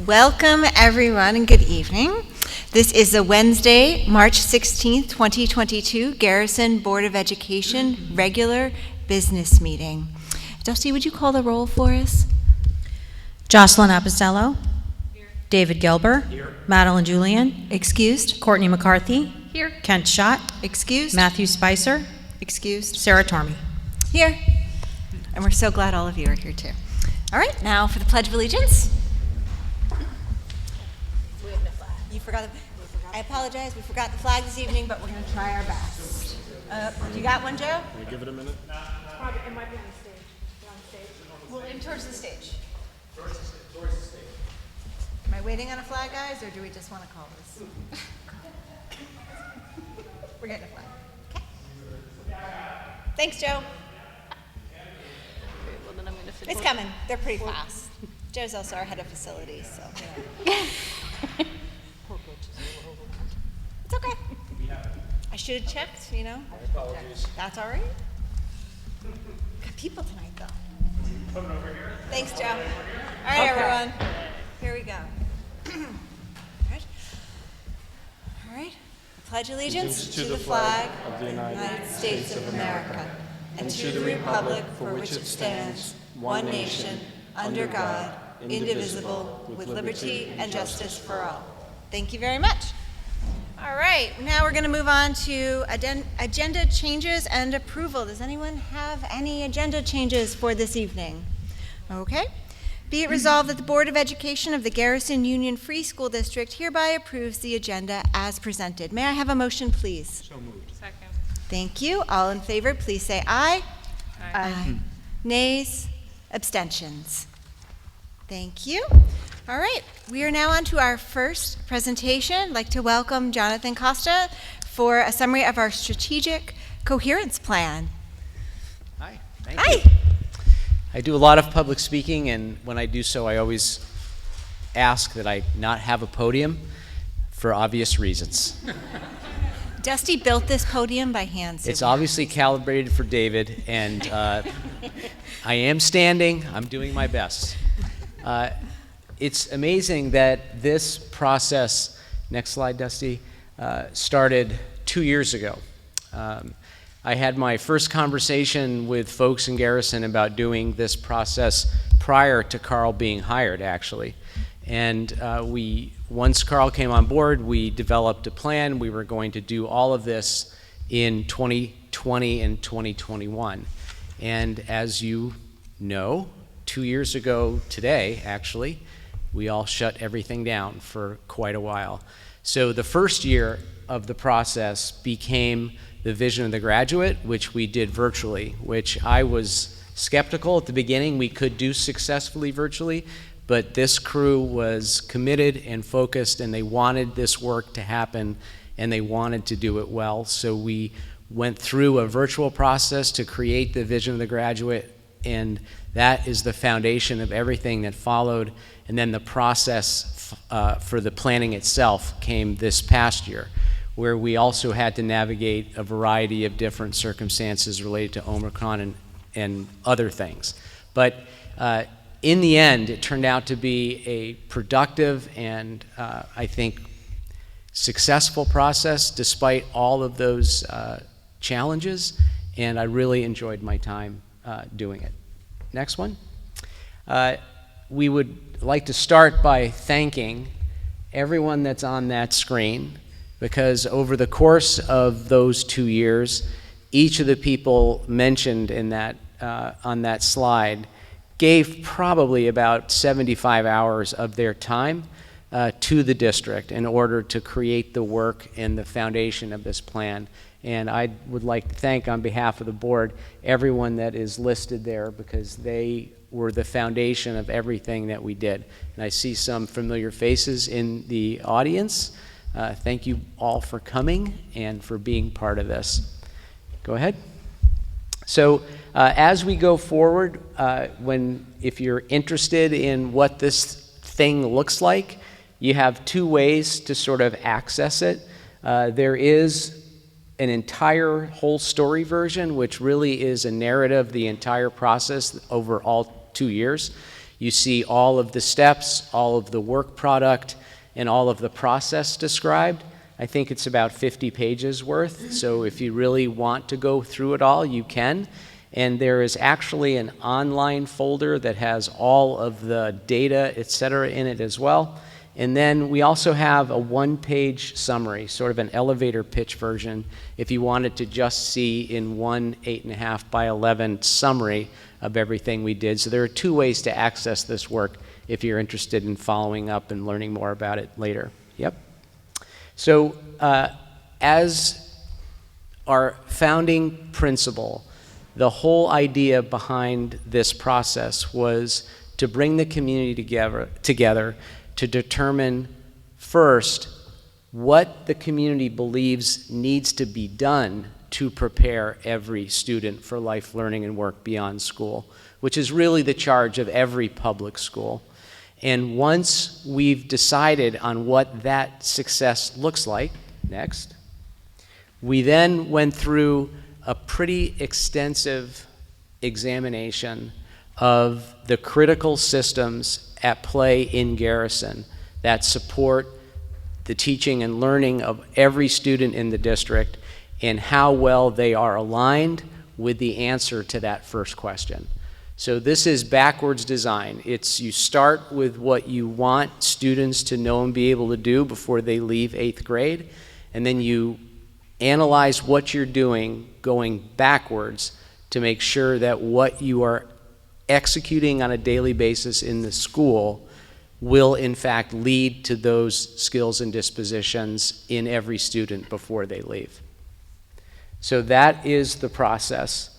Welcome, everyone, and good evening. This is the Wednesday, March 16th, 2022, Garrison Board of Education regular business meeting. Dusty, would you call the roll for us? Jocelyn Apicello. Here. David Gelber. Here. Madeline Julian. Excused. Courtney McCarthy. Here. Kent Schacht. Excused. Matthew Spicer. Excused. Sarah Tormey. Here. And we're so glad all of you are here, too. All right, now for the Pledge of Allegiance. You forgot. I apologize. We forgot the flag this evening, but we're going to try our best. You got one, Joe? Can we give it a minute? Probably, it might be on the stage. On stage. Well, in towards the stage. Towards the stage. Am I waiting on a flag, guys, or do we just want to call this? We're getting a flag. Okay. Thanks, Joe. Well, then I'm going to fit. It's coming. They're pretty fast. Joe's also our head of facilities, so you know. It's okay. I should have checked, you know. My apologies. That's all right. Got people tonight, though. Thanks, Joe. All right, everyone. Here we go. All right. I pledge allegiance to the flag of the United States of America and to the republic for which it stands, one nation, under God, indivisible, with liberty and justice for all. Thank you very much. All right, now we're going to move on to agenda changes and approval. Does anyone have any agenda changes for this evening? Okay. Be it resolved that the Board of Education of the Garrison Union Free School District hereby approves the agenda as presented. May I have a motion, please? So moved. Second. Thank you. All in favor, please say aye. Aye. Nays? Abstentions? Thank you. All right, we are now on to our first presentation. I'd like to welcome Jonathan Costa for a summary of our strategic coherence plan. Hi, thank Hi. you. I do a lot of public speaking, and when I do so, I always ask that I not have a podium for obvious reasons. Dusty built this podium by hand. so It's we- obviously calibrated for David, and I am standing. I'm doing my best. It's amazing that this process, next slide, Dusty, started 2 years ago. I had my first conversation with folks in Garrison about doing this process prior to Carl being hired, actually. And once Carl came on board, we developed a plan. We were going to do all of this in 2020 and 2021. And as you know, 2 years ago today, actually, we all shut everything down for quite a while. So the first year of the process became the Vision of the Graduate, which we did virtually, which I was skeptical at the beginning we could do successfully virtually, but this crew was committed and focused, and they wanted this work to happen, and they wanted to do it well. So we went through a virtual process to create the Vision of the Graduate, and that is the foundation of everything that followed. And then the process for the planning itself came this past year, where we also had to navigate a variety of different circumstances related to Omicron and other things. But in the end, it turned out to be a productive and I think successful process despite all of those challenges, and I really enjoyed my time doing it. Next one. We would like to start by thanking everyone that's on that screen, because over the course of those 2 years, each of the people mentioned in that on that slide gave probably about 75 hours of their time to the district in order to create the work and the foundation of this plan. And I would like to thank, on behalf of the board, everyone that is listed there, because they were the foundation of everything that we did. And I see some familiar faces in the audience. Thank you all for coming and for being part of this. Go ahead. So as we go forward, if you're interested in what this thing looks like, you have two ways to sort of access it. There is an entire whole story version, which really is a narrative of the entire process over all 2 years. You see all of the steps, all of the work product, and all of the process described. I think it's about 50 pages worth, so if you really want to go through it all, you can. And there is actually an online folder that has all of the data, et cetera, in it as well. And then we also have a one-page summary, sort of an elevator pitch version, if you wanted to just see in one 8.5 by 11 summary of everything we did. So there are two ways to access this work if you're interested in following up and learning more about it later. Yep. So as our founding principle, the whole idea behind this process was to bring the community together to determine first what the community believes needs to be done to prepare every student for life learning and work beyond school, which is really the charge of every public school. And once we've decided on what that success looks like, next, we then went through a pretty extensive examination of the critical systems at play in Garrison that support the teaching and learning of every student in the district and how well they are aligned with the answer to that first question. So this is backwards design. It's you start with what you want students to know and be able to do before they leave 8th grade, and then you analyze what you're doing going backwards to make sure that what you are executing on a daily basis in the school will in fact lead to those skills and dispositions in every student before they leave. So that is the process.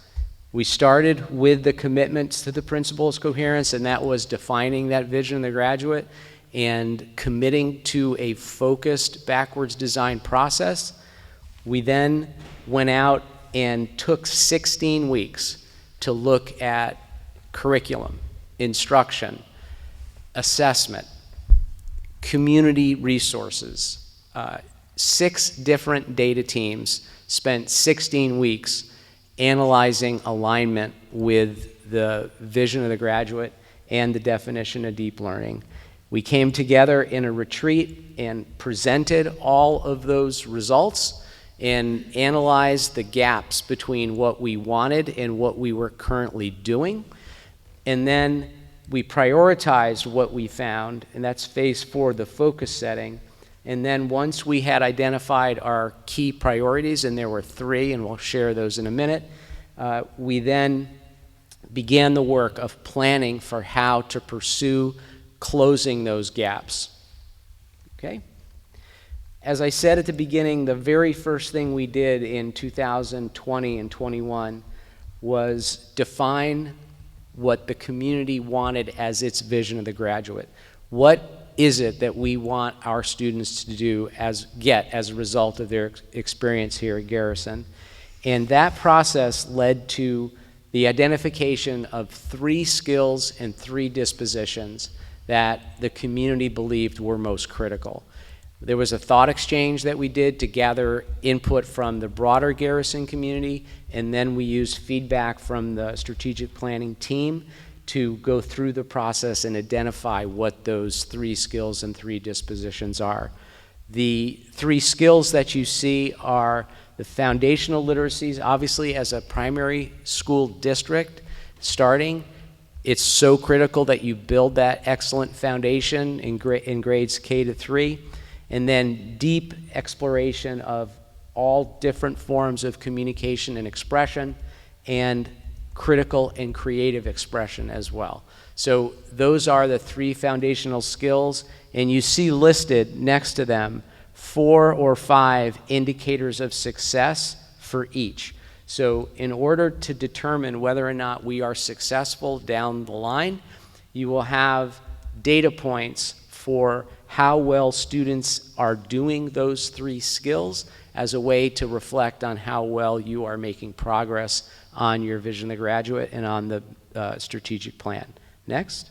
We started with the commitments to the principles coherence, and that was defining that vision of the graduate and committing to a focused backwards design process. We then went out and took 16 weeks to look at curriculum, instruction, assessment, community resources. 6 different data teams spent 16 weeks analyzing alignment with the vision of the graduate and the definition of deep learning. We came together in a retreat and presented all of those results and analyzed the gaps between what we wanted and what we were currently doing. And then we prioritized what we found, and that's phase 4, the focus setting. And then once we had identified our key priorities, and there were 3, and we'll share those in a minute, we then began the work of planning for how to pursue closing those gaps. Okay? As I said at the beginning, the very first thing we did in 2020 and 21 was define what the community wanted as its vision of the graduate. What is it that we want our students to do get as a result of their experience here at Garrison? And that process led to the identification of 3 skills and 3 dispositions that the community believed were most critical. There was a thought exchange that we did to gather input from the broader Garrison community, and then we used feedback from the strategic planning team to go through the process and identify what those 3 skills and 3 dispositions are. The 3 skills that you see are the foundational literacies. Obviously, as a primary school district starting, it's so critical that you build that excellent foundation in grades K to 3, and then deep exploration of all different forms of communication and expression, and critical and creative expression as well. So those are the 3 foundational skills, and you see listed next to them 4 or 5 indicators of success for each. So in order to determine whether or not we are successful down the line, you will have data points for how well students are doing those 3 skills as a way to reflect on how well you are making progress on your vision of the graduate and on the strategic plan. Next.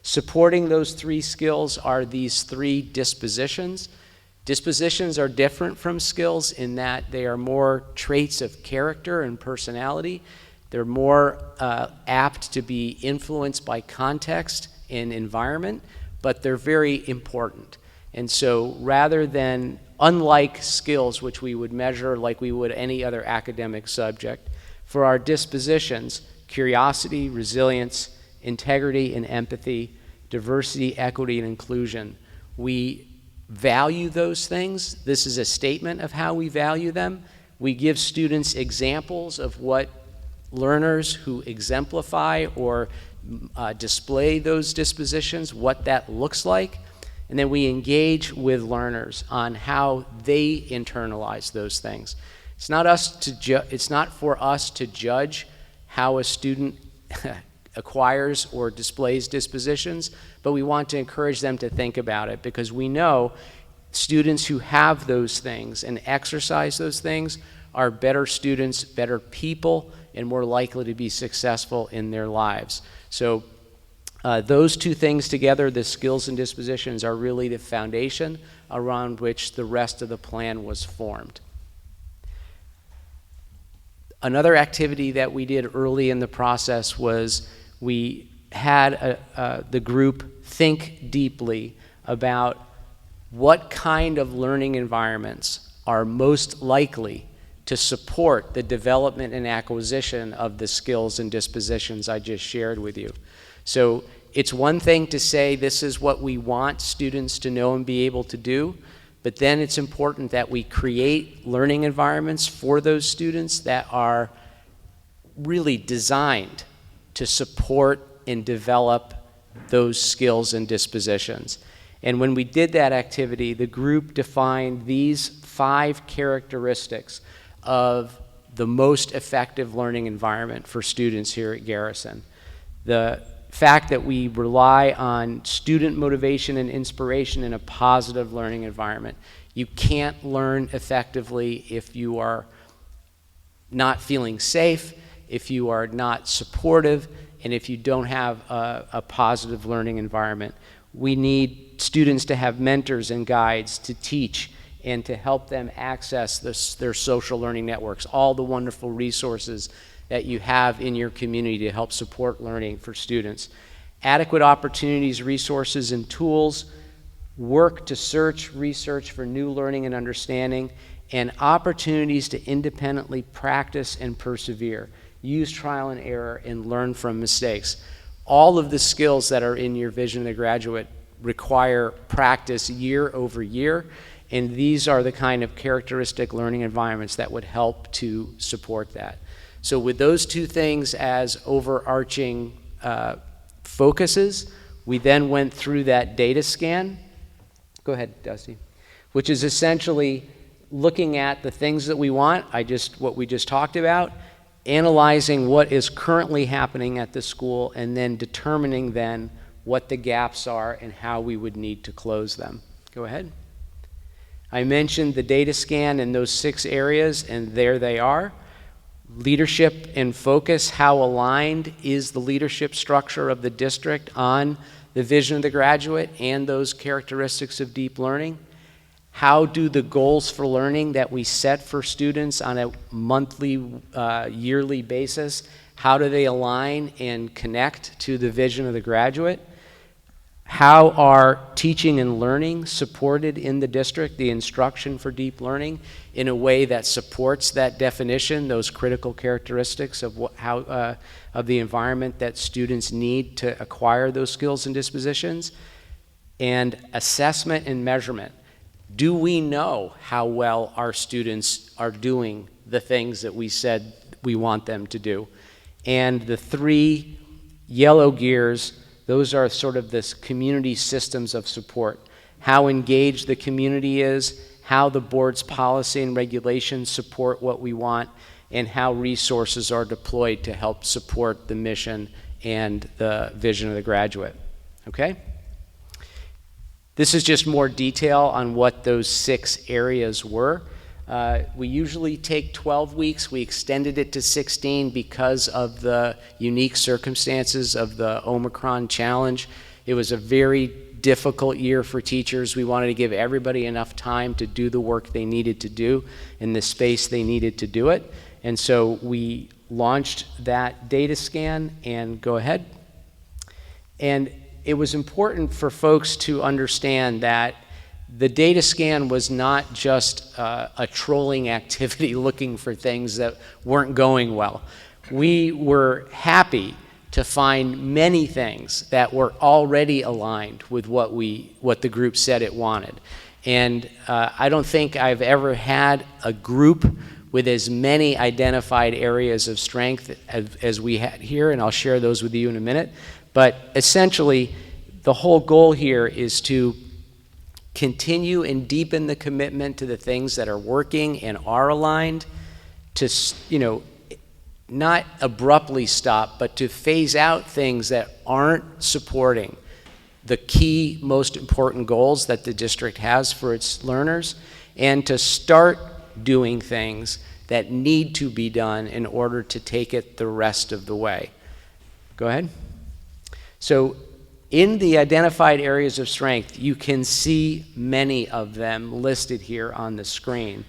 Supporting those 3 skills are these 3 dispositions. Dispositions are different from skills in that they are more traits of character and personality. They're more apt to be influenced by context in environment, but they're very important. And so rather than, unlike skills, which we would measure like we would any other academic subject, for our dispositions, curiosity, resilience, integrity and empathy, diversity, equity, and inclusion, we value those things. This is a statement of how we value them. We give students examples of what learners who exemplify or display those dispositions, what that looks like. And then we engage with learners on how they internalize those things. It's not for us to judge how a student acquires or displays dispositions, but we want to encourage them to think about it, because we know students who have those things and exercise those things are better students, better people, and more likely to be successful in their lives. So those two things together, the skills and dispositions, are really the foundation around which the rest of the plan was formed. Another activity that we did early in the process was we had the group think deeply about what kind of learning environments are most likely to support the development and acquisition of the skills and dispositions I just shared with you. So it's one thing to say this is what we want students to know and be able to do, but then it's important that we create learning environments for those students that are really designed to support and develop those skills and dispositions. And when we did that activity, the group defined these 5 characteristics of the most effective learning environment for students here at Garrison. The fact that we rely on student motivation and inspiration in a positive learning environment. You can't learn effectively if you are not feeling safe, if you are not supportive, and if you don't have a positive learning environment. We need students to have mentors and guides to teach and to help them access their social learning networks, all the wonderful resources that you have in your community to help support learning for students. Adequate opportunities, resources, and tools, work to research for new learning and understanding, and opportunities to independently practice and persevere. Use trial and error and learn from mistakes. All of the skills that are in your Vision of the Graduate require practice year over year, and these are the kind of characteristic learning environments that would help to support that. So with those two things as overarching focuses, we then went through that data scan. Go ahead, Dusty. Which is essentially looking at the things that we want, what we just talked about, analyzing what is currently happening at the school, and then determining then what the gaps are and how we would need to close them. Go ahead. I mentioned the data scan in those 6 areas, and there they are. Leadership and focus, how aligned is the leadership structure of the district on the Vision of the Graduate and those characteristics of deep learning? How do the goals for learning that we set for students on a monthly, yearly basis, how do they align and connect to the Vision of the Graduate? How are teaching and learning supported in the district, the instruction for deep learning, in a way that supports that definition, those critical characteristics of of the environment that students need to acquire those skills and dispositions? And assessment and measurement. Do we know how well our students are doing the things that we said we want them to do? And the 3 yellow gears, those are sort of this community systems of support. How engaged the community is, how the board's policy and regulations support what we want, and how resources are deployed to help support the mission and the Vision of the Graduate. Okay? This is just more detail on what those 6 areas were. We usually take 12 weeks. We extended it to 16 because of the unique circumstances of the Omicron challenge. It was a very difficult year for teachers. We wanted to give everybody enough time to do the work they needed to do in the space they needed to do it. And so we launched that data scan, and go ahead. And it was important for folks to understand that the data scan was not just a trolling activity looking for things that weren't going well. We were happy to find many things that were already aligned with what the group said it wanted. And I don't think I've ever had a group with as many identified areas of strength as we had here, and I'll share those with you in a minute. But essentially, the whole goal here is to continue and deepen the commitment to the things that are working and are aligned, to, not abruptly stop, but to phase out things that aren't supporting the key, most important goals that the district has for its learners, and to start doing things that need to be done in order to take it the rest of the way. Go ahead. So in the identified areas of strength, you can see many of them listed here on the screen.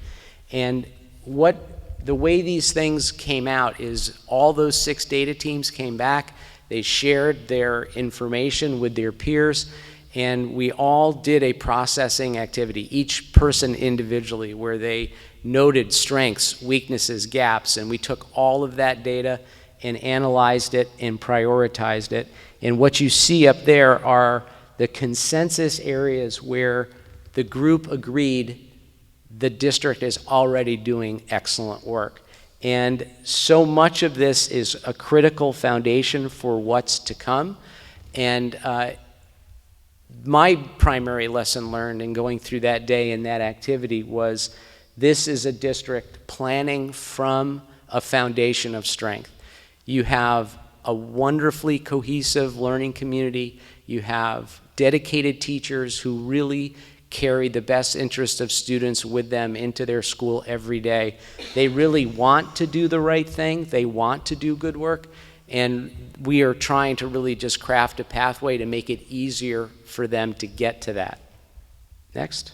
And the way these things came out is all those 6 data teams came back, they shared their information with their peers, and we all did a processing activity, each person individually, where they noted strengths, weaknesses, gaps, and we took all of that data and analyzed it and prioritized it. And what you see up there are the consensus areas where the group agreed the district is already doing excellent work. And so much of this is a critical foundation for what's to come. And my primary lesson learned in going through that day and that activity was this is a district planning from a foundation of strength. You have a wonderfully cohesive learning community. You have dedicated teachers who really carry the best interest of students with them into their school every day. They really want to do the right thing. They want to do good work. And we are trying to really just craft a pathway to make it easier for them to get to that. Next.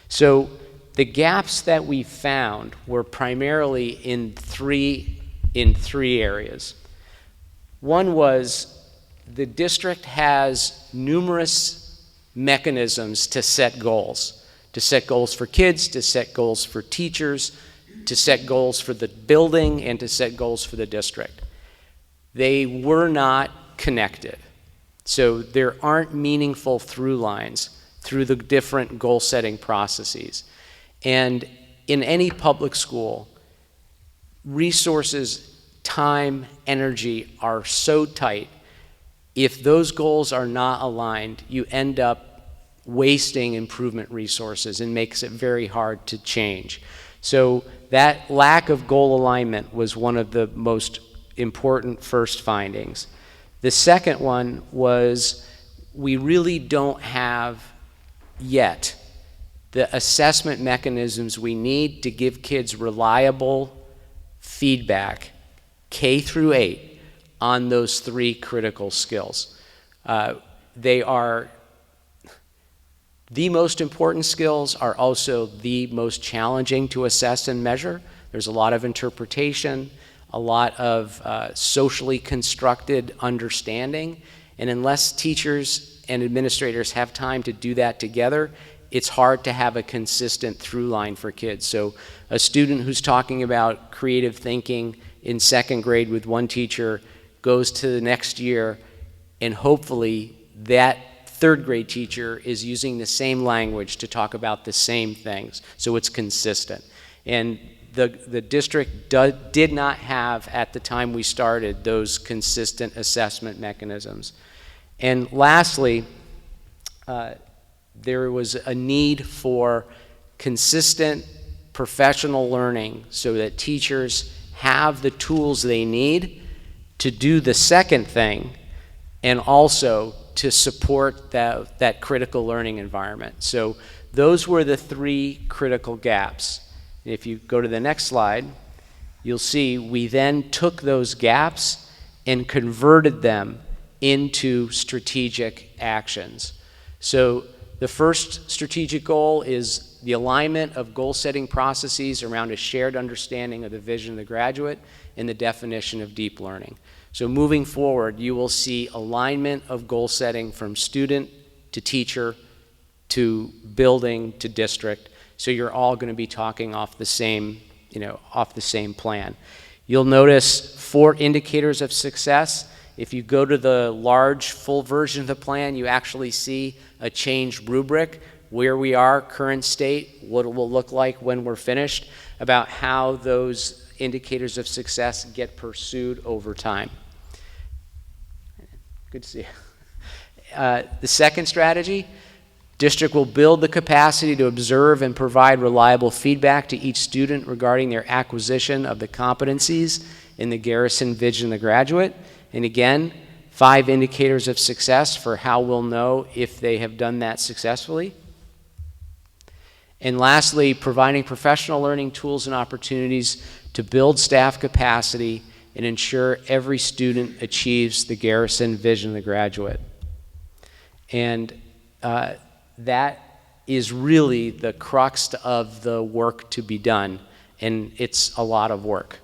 So the gaps that we found were primarily in three areas. One was the district has numerous mechanisms to set goals for kids, to set goals for teachers, to set goals for the building, and to set goals for the district. They were not connected. So there aren't meaningful through lines through the different goal-setting processes. And in any public school, resources, time, energy are so tight. If those goals are not aligned, you end up wasting improvement resources and makes it very hard to change. So that lack of goal alignment was one of the most important first findings. The second one was we really don't have yet the assessment mechanisms we need to give kids reliable feedback, K through 8, on those 3 critical skills. They are the most important skills, are also the most challenging to assess and measure. There's a lot of interpretation, a lot of socially constructed understanding, and unless teachers and administrators have time to do that together, it's hard to have a consistent through line for kids. So a student who's talking about creative thinking in 2nd grade with one teacher goes to the next year, and hopefully that 3rd grade teacher is using the same language to talk about the same things, so it's consistent. And the district did not have, at the time we started, those consistent assessment mechanisms. And lastly, there was a need for consistent professional learning so that teachers have the tools they need to do the second thing and also to support that critical learning environment. So those were the 3 critical gaps. If you go to the next slide, you'll see we then took those gaps and converted them into strategic actions. So the first strategic goal is the alignment of goal-setting processes around a shared understanding of the vision of the graduate and the definition of deep learning. So moving forward, you will see alignment of goal setting from student to teacher to building to district. So you're all going to be talking off the same, off the same plan. You'll notice 4 indicators of success. If you go to the large full version of the plan, you actually see a changed rubric, where we are, current state, what it will look like when we're finished, about how those indicators of success get pursued over time. Good to see you. The second strategy, district will build the capacity to observe and provide reliable feedback to each student regarding their acquisition of the competencies in the Garrison Vision of the Graduate. And again, 5 indicators of success for how we'll know if they have done that successfully. And lastly, providing professional learning tools and opportunities to build staff capacity and ensure every student achieves the Garrison Vision of the Graduate. And that is really the crux of the work to be done, and it's a lot of work.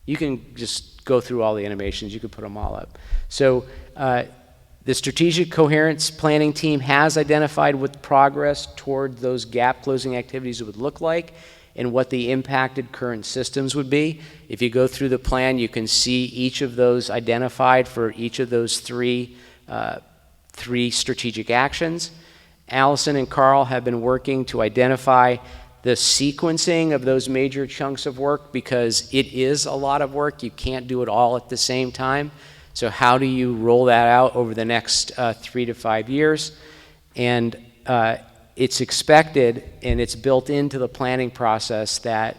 You can just go through all the animations, you can put them all up. So the strategic coherence planning team has identified what progress toward those gap closing activities would look like and what the impacted current systems would be. If you go through the plan, you can see each of those identified for each of those three strategic actions. Allison and Carl have been working to identify the sequencing of those major chunks of work, because it is a lot of work. You can't do it all at the same time. So how do you roll that out over the next 3 to 5 years? And it's expected, and it's built into the planning process, that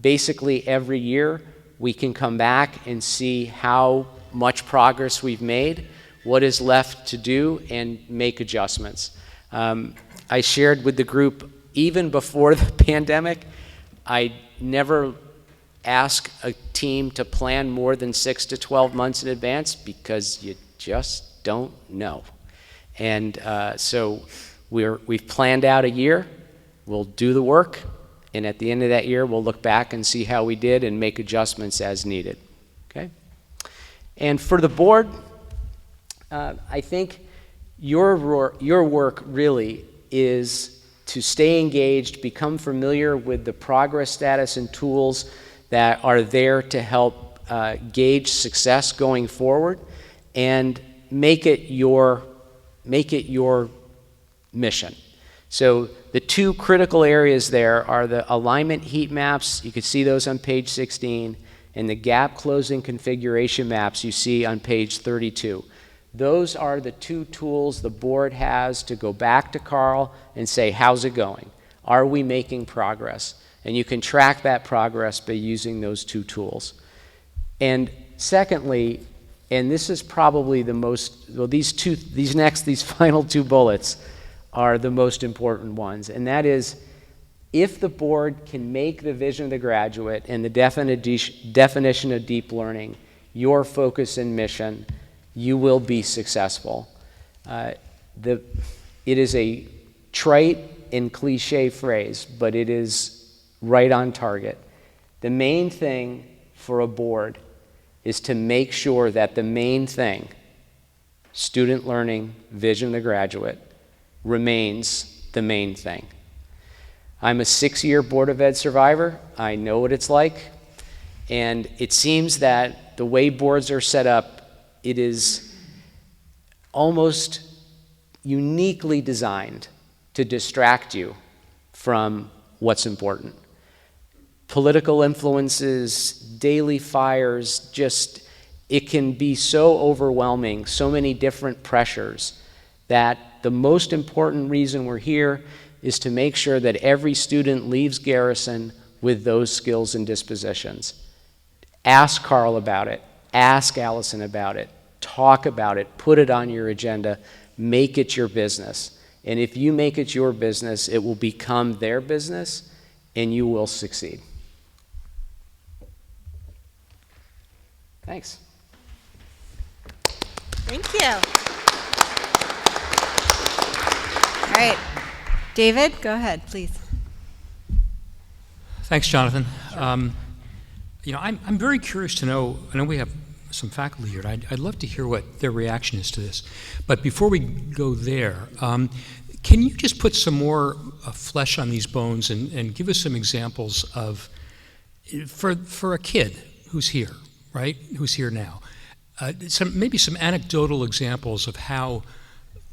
basically every year we can come back and see how much progress we've made, what is left to do, and make adjustments. I shared with the group, even before the pandemic, I never ask a team to plan more than 6 to 12 months in advance, because you just don't know. And so we've planned out a year, we'll do the work, and at the end of that year, we'll look back and see how we did and make adjustments as needed, okay? And for the board, I think your work really is to stay engaged, become familiar with the progress status and tools that are there to help gauge success going forward, and make it your mission. So the 2 critical areas there are the alignment heat maps, you can see those on page 16, and the gap closing configuration maps you see on page 32. Those are the 2 tools the board has to go back to Carl and say, how's it going? Are we making progress? And you can track that progress by using those 2 tools. And secondly, and this is probably the most, well, these final 2 bullets are the most important ones, and that is, if the board can make the vision of the graduate and the definition of deep learning your focus and mission, you will be successful. It is a trite and cliche phrase, but it is right on target. The main thing for a board is to make sure that the main thing, student learning, vision of the graduate, remains the main thing. I'm a 6-year Board of Ed survivor. I know what it's like. And it seems that the way boards are set up, it is almost uniquely designed to distract you from what's important. Political influences, daily fires, it can be so overwhelming, so many different pressures, that the most important reason we're here is to make sure that every student leaves Garrison with those skills and dispositions. Ask Carl about it. Ask Allison about it. Talk about it. Put it on your agenda. Make it your business. And if you make it your business, it will become their business, and you will succeed. Thanks. Thank you. All right. David, go ahead, please. Thanks, Jonathan. I'm very curious to know, I know we have some faculty here, and I'd love to hear what their reaction is to this. But before we go there, can you just put some more flesh on these bones and give us some examples of, for a kid who's here, right, who's here now, maybe some anecdotal examples of how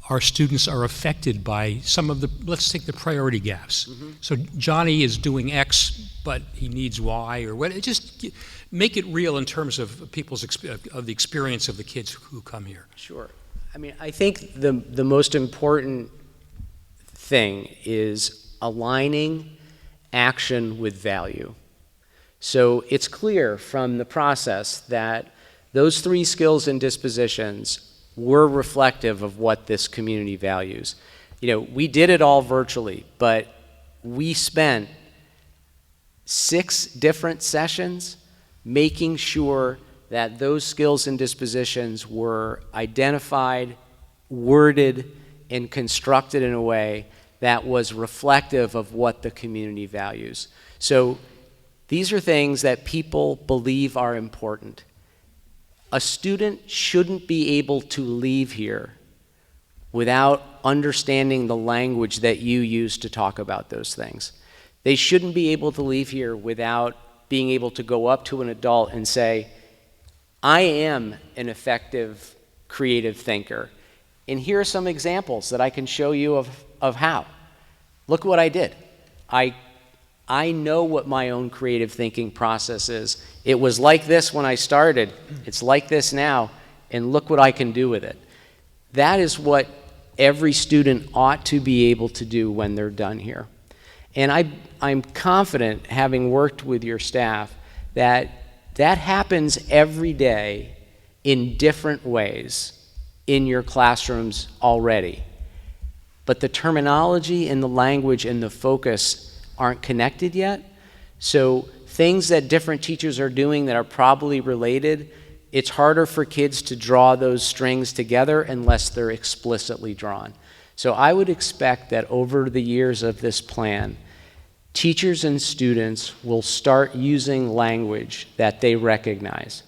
our students are affected by some of the, let's take the priority gaps. Mm-hmm. So Johnny is doing X, but he needs Y, or what, just make it real in terms of of the experience of the kids who come here. Sure. I mean, I think the most important thing is aligning action with value. So it's clear from the process that those 3 skills and dispositions were reflective of what this community values. We did it all virtually, but we spent 6 different sessions making sure that those skills and dispositions were identified, worded, and constructed in a way that was reflective of what the community values. So these are things that people believe are important. A student shouldn't be able to leave here without understanding the language that you use to talk about those things. They shouldn't be able to leave here without being able to go up to an adult and say, I am an effective creative thinker. And here are some examples that I can show you of how. Look what I did. I know what my own creative thinking process is. It was like this when I started. It's like this now, and look what I can do with it. That is what every student ought to be able to do when they're done here. And I'm confident, having worked with your staff, that happens every day in different ways in your classrooms already. But the terminology and the language and the focus aren't connected yet. So things that different teachers are doing that are probably related, it's harder for kids to draw those strings together unless they're explicitly drawn. So I would expect that over the years of this plan, teachers and students will start using language that they recognize.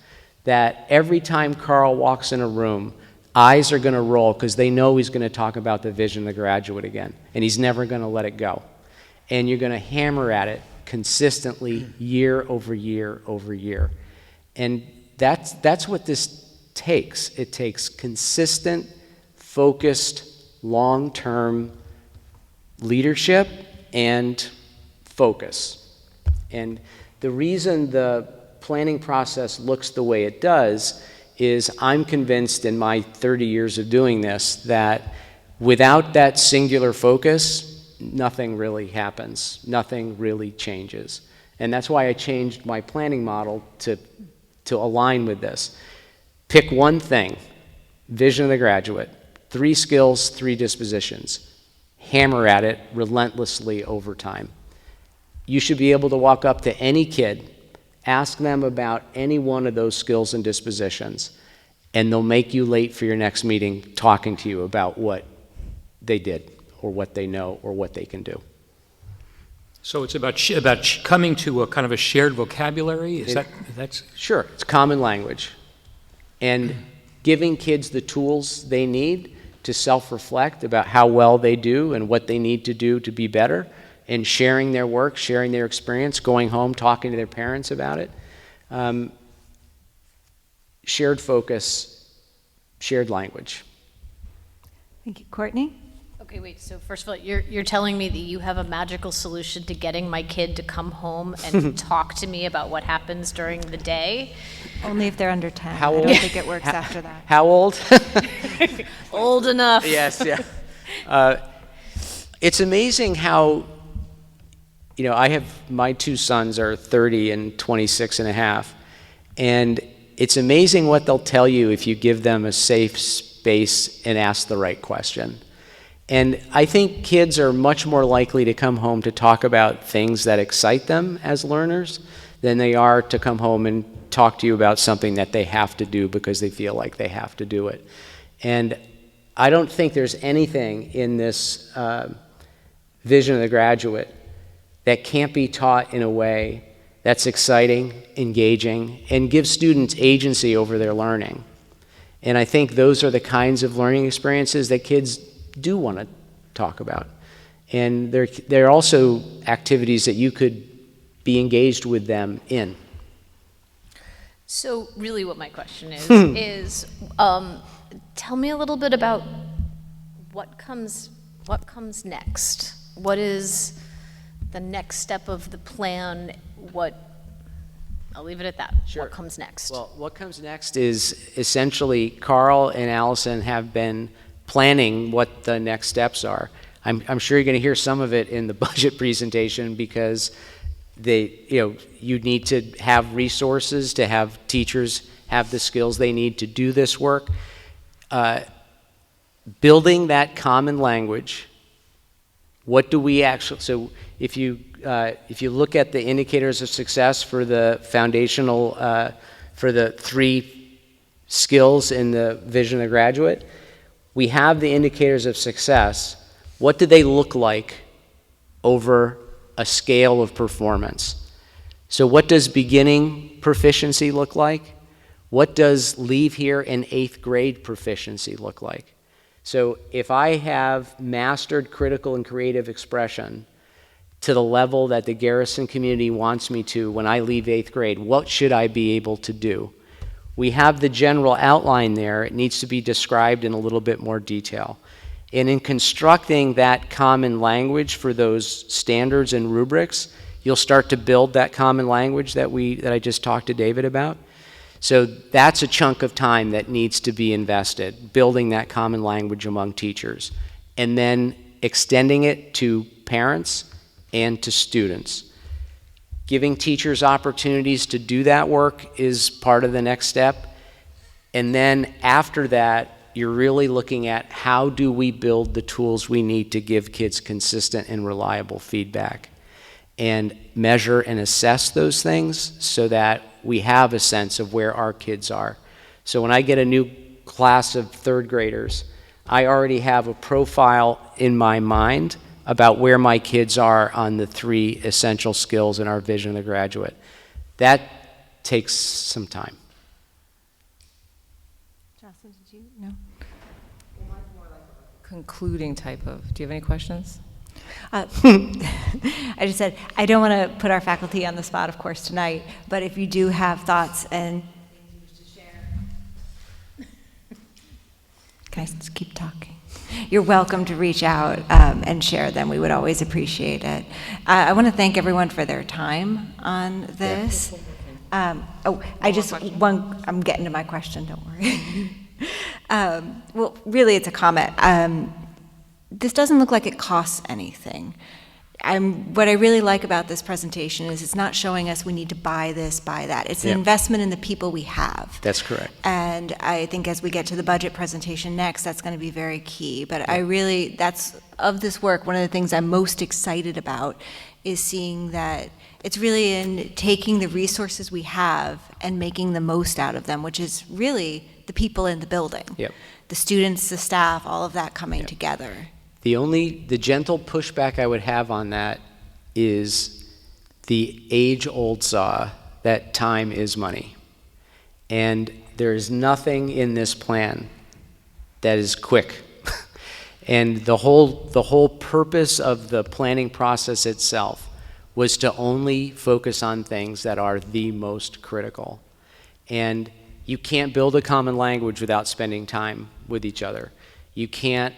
That every time Carl walks in a room, eyes are going to roll because they know he's going to talk about the vision of the graduate again, and he's never going to let it go. And you're going to hammer at it consistently year over year over year. And that's what this takes. It takes consistent, focused, long-term leadership and focus. And the reason the planning process looks the way it does is I'm convinced in my 30 years of doing this that without that singular focus, nothing really happens, nothing really changes. And that's why I changed my planning model to align with this. Pick one thing, vision of the graduate, 3 skills, 3 dispositions. Hammer at it relentlessly over time. You should be able to walk up to any kid, ask them about any one of those skills and dispositions, and they'll make you late for your next meeting talking to you about what they did, or what they know, or what they can do. So it's about coming to a kind of a shared vocabulary? That's Sure, it's common language. And giving kids the tools they need to self-reflect about how well they do and what they need to do to be better, and sharing their work, sharing their experience, going home, talking to their parents about it. Shared focus, shared language. Thank you. Courtney? Okay, wait, so first of all, you're telling me that you have a magical solution to getting my kid to come home and talk to me about what happens during the day? Only if they're under 10. How old? I don't think it works after that. How old? Old enough. Yes, yeah. It's amazing how, I have, my 2 sons are 30 and 26 and a half, and it's amazing what they'll tell you if you give them a safe space and ask the right question. And I think kids are much more likely to come home to talk about things that excite them as learners than they are to come home and talk to you about something that they have to do because they feel like they have to do it. And I don't think there's anything in this vision of the graduate that can't be taught in a way that's exciting, engaging, and gives students agency over their learning. And I think those are the kinds of learning experiences that kids do want to talk about. And they're also activities that you could be engaged with them in. So really what my question is tell me a little bit about what comes next. What is the next step of the plan? I'll leave it at that. Sure. What comes next? Well, what comes next is essentially Carl and Allison have been planning what the next steps are. I'm sure you're going to hear some of it in the budget presentation because you need to have resources to have teachers have the skills they need to do this work. Building that common language. What do we actually? So if you look at the indicators of success for the foundational, for the 3 skills in the vision of the graduate, we have the indicators of success. What do they look like over a scale of performance? So what does beginning proficiency look like? What does leave here in 8th grade proficiency look like? So if I have mastered critical and creative expression to the level that the Garrison community wants me to when I leave 8th grade, what should I be able to do? We have the general outline there. It needs to be described in a little bit more detail. And in constructing that common language for those standards and rubrics, you'll start to build that common language that I just talked to David about. So that's a chunk of time that needs to be invested, building that common language among teachers, and then extending it to parents and to students. Giving teachers opportunities to do that work is part of the next step. And then after that, you're really looking at how do we build the tools we need to give kids consistent and reliable feedback and measure and assess those things so that we have a sense of where our kids are. So when I get a new class of 3rd graders, I already have a profile in my mind about where my kids are on the 3 essential skills in our vision of the graduate. That takes some time. Jocelyn, did you? No. Concluding type of, do you have any questions? I just said, I don't want to put our faculty on the spot, of course, tonight, but if you do have thoughts and things to share. Can I just keep talking? You're welcome to reach out and share them. We would always appreciate it. I want to thank everyone for their time on this. I'm getting to my question, don't worry. Well, really, it's a comment. This doesn't look like it costs anything. What I really like about this presentation is it's not showing us we need to buy this, buy that. It's an investment in the people we have. That's correct. And I think as we get to the budget presentation next, that's going to be very key. But of this work, one of the things I'm most excited about is seeing that it's really in taking the resources we have and making the most out of them, which is really the people in the building. Yep. The students, the staff, all of that coming together. The gentle pushback I would have on that is the age-old saw that time is money. And there is nothing in this plan that is quick. And the whole purpose of the planning process itself was to only focus on things that are the most critical. And you can't build a common language without spending time with each other. You can't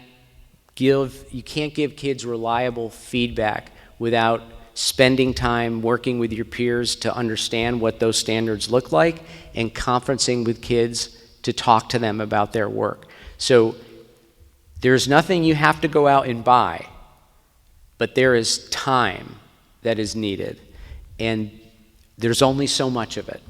give kids reliable feedback without spending time working with your peers to understand what those standards look like and conferencing with kids to talk to them about their work. So there's nothing you have to go out and buy, but there is time that is needed, and there's only so much of it.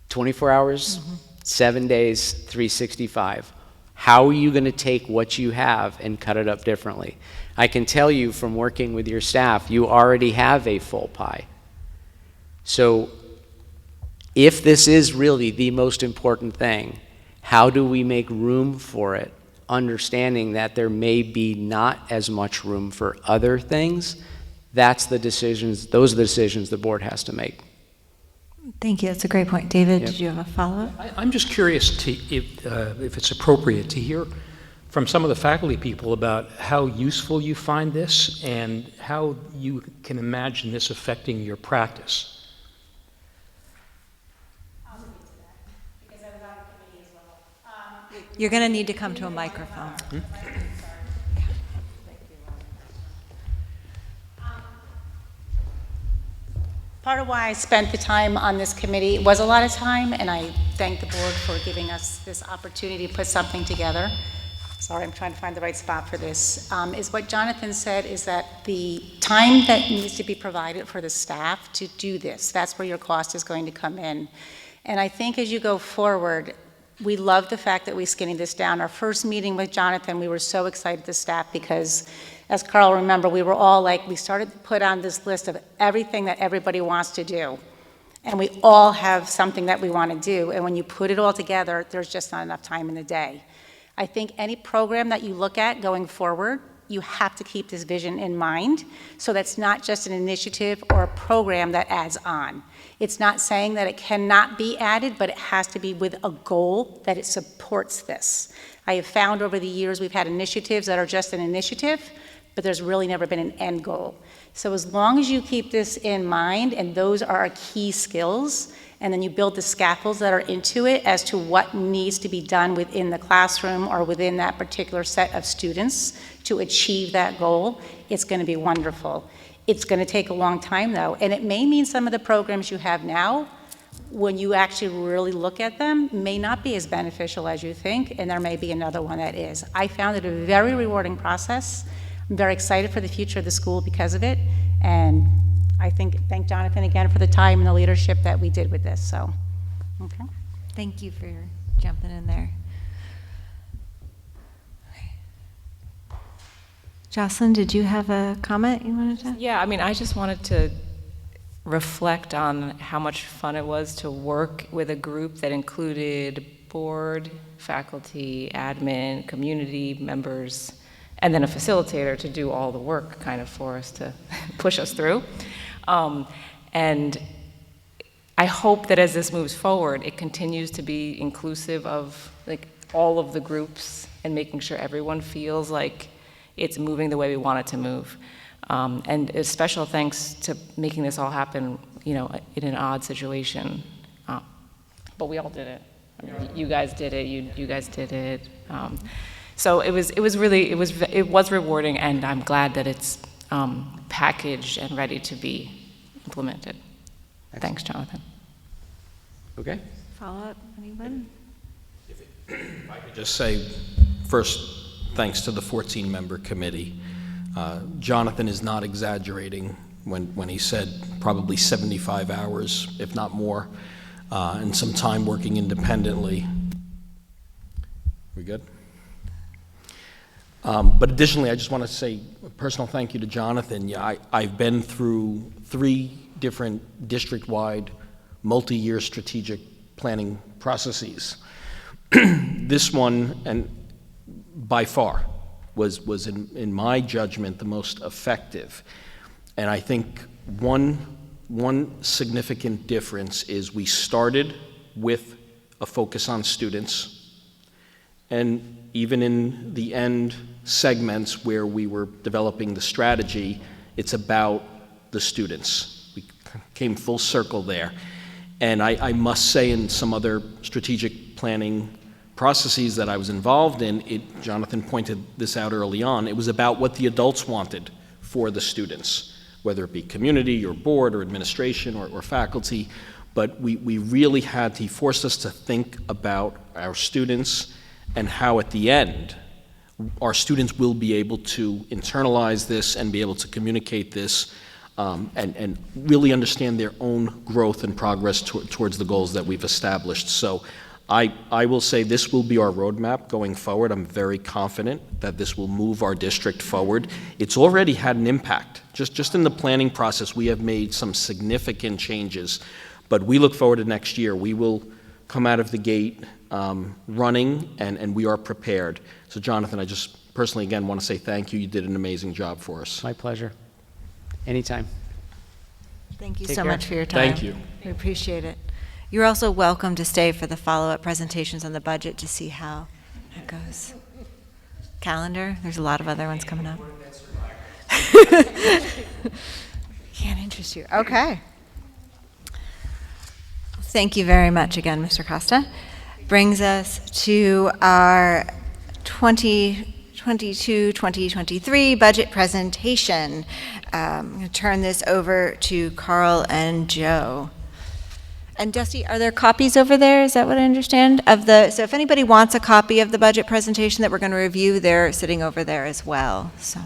24 hours, 7 days, 365. How are you going to take what you have and cut it up differently? I can tell you from working with your staff, you already have a full pie. So if this is really the most important thing, how do we make room for it, understanding that there may be not as much room for other things those are the decisions the board has to make. Thank you. That's a great point. David, Yep. did you have a follow-up? I'm just curious if it's appropriate to hear from some of the faculty people about how useful you find this and how you can imagine this affecting your practice. You're going to need to come to a microphone. Part of why I spent the time on this committee was a lot of time, and I thank the board for giving us this opportunity to put something together. Sorry, I'm trying to find the right spot for this. Is what Jonathan said is that the time that needs to be provided for the staff to do this, that's where your cost is going to come in. And I think as you go forward, we love the fact that we're skinning this down. Our first meeting with Jonathan, we were so excited, the staff, because as Carl remember, we were all like, we started to put on this list of everything that everybody wants to do. And we all have something that we want to do. And when you put it all together, there's just not enough time in the day. I think any program that you look at going forward, you have to keep this vision in mind. So that's not just an initiative or a program that adds on. It's not saying that it cannot be added, but it has to be with a goal that it supports this. I have found over the years we've had initiatives that are just an initiative, but there's really never been an end goal. So as long as you keep this in mind, and those are our key skills, and then you build the scaffolds that are into it as to what needs to be done within the classroom or within that particular set of students to achieve that goal, it's going to be wonderful. It's going to take a long time, though, and it may mean some of the programs you have now, when you actually really look at them, may not be as beneficial as you think, and there may be another one that is. I found it a very rewarding process. I'm very excited for the future of the school because of it, and I thank Jonathan again for the time and the leadership that we did with this. So, okay. Thank you for your jumping in there. Okay. Jocelyn, did you have a comment you wanted to? Yeah, I mean, I just wanted to reflect on how much fun it was to work with a group that included board, faculty, admin, community members, and then a facilitator to do all the work kind of for us to push us through. And I hope that as this moves forward, it continues to be inclusive of like all of the groups and making sure everyone feels like it's moving the way we want it to move. And a special thanks to making this all happen, you know, in an odd situation. But we all did it. I mean, you guys did it. You guys did it. So it was rewarding, and I'm glad that it's packaged and ready to be implemented. Thanks, Jonathan. Okay. Follow-up, anyone? If I could just say, first, thanks to the 14-member committee. Jonathan is not exaggerating when he said probably 75 hours, if not more, and some time working independently. We good? But additionally, I just want to say a personal thank you to Jonathan. Yeah, I've been through 3 different district-wide, multi-year strategic planning processes. This one, and by far, was in my judgment the most effective. And I think one significant difference is we started with a focus on students, and even in the end segments where we were developing the strategy, it's about the students. We came full circle there. And I must say, in some other strategic planning processes that I was involved in, Jonathan pointed this out early on, it was about what the adults wanted for the students, whether it be community or board or administration or faculty. But we really had to, he forced us to think about our students and how at the end our students will be able to internalize this and be able to communicate this and really understand their own growth and progress towards the goals that we've established. So I will say this will be our roadmap going forward. I'm very confident that this will move our district forward. It's already had an impact. Just in the planning process, we have made some significant changes, but we look forward to next year. We will come out of the gate running, and we are prepared. So Jonathan, I just personally, again, want to say thank you. You did an amazing job for us. My pleasure. Anytime. Thank you Take so care. much for your time. Thank you. We appreciate it. You're also welcome to stay for the follow-up presentations on the budget to see how it goes. Calendar, there's a lot of other ones coming up. Can't interest you. Okay. Thank you very much again, Mr. Costa. Brings us to our 2022-2023 budget presentation. I'm going to turn this over to Carl and Joe. And Dusty, are there copies over there? Is that what I understand? So if anybody wants a copy of the budget presentation that we're going to review, they're sitting over there as well. So.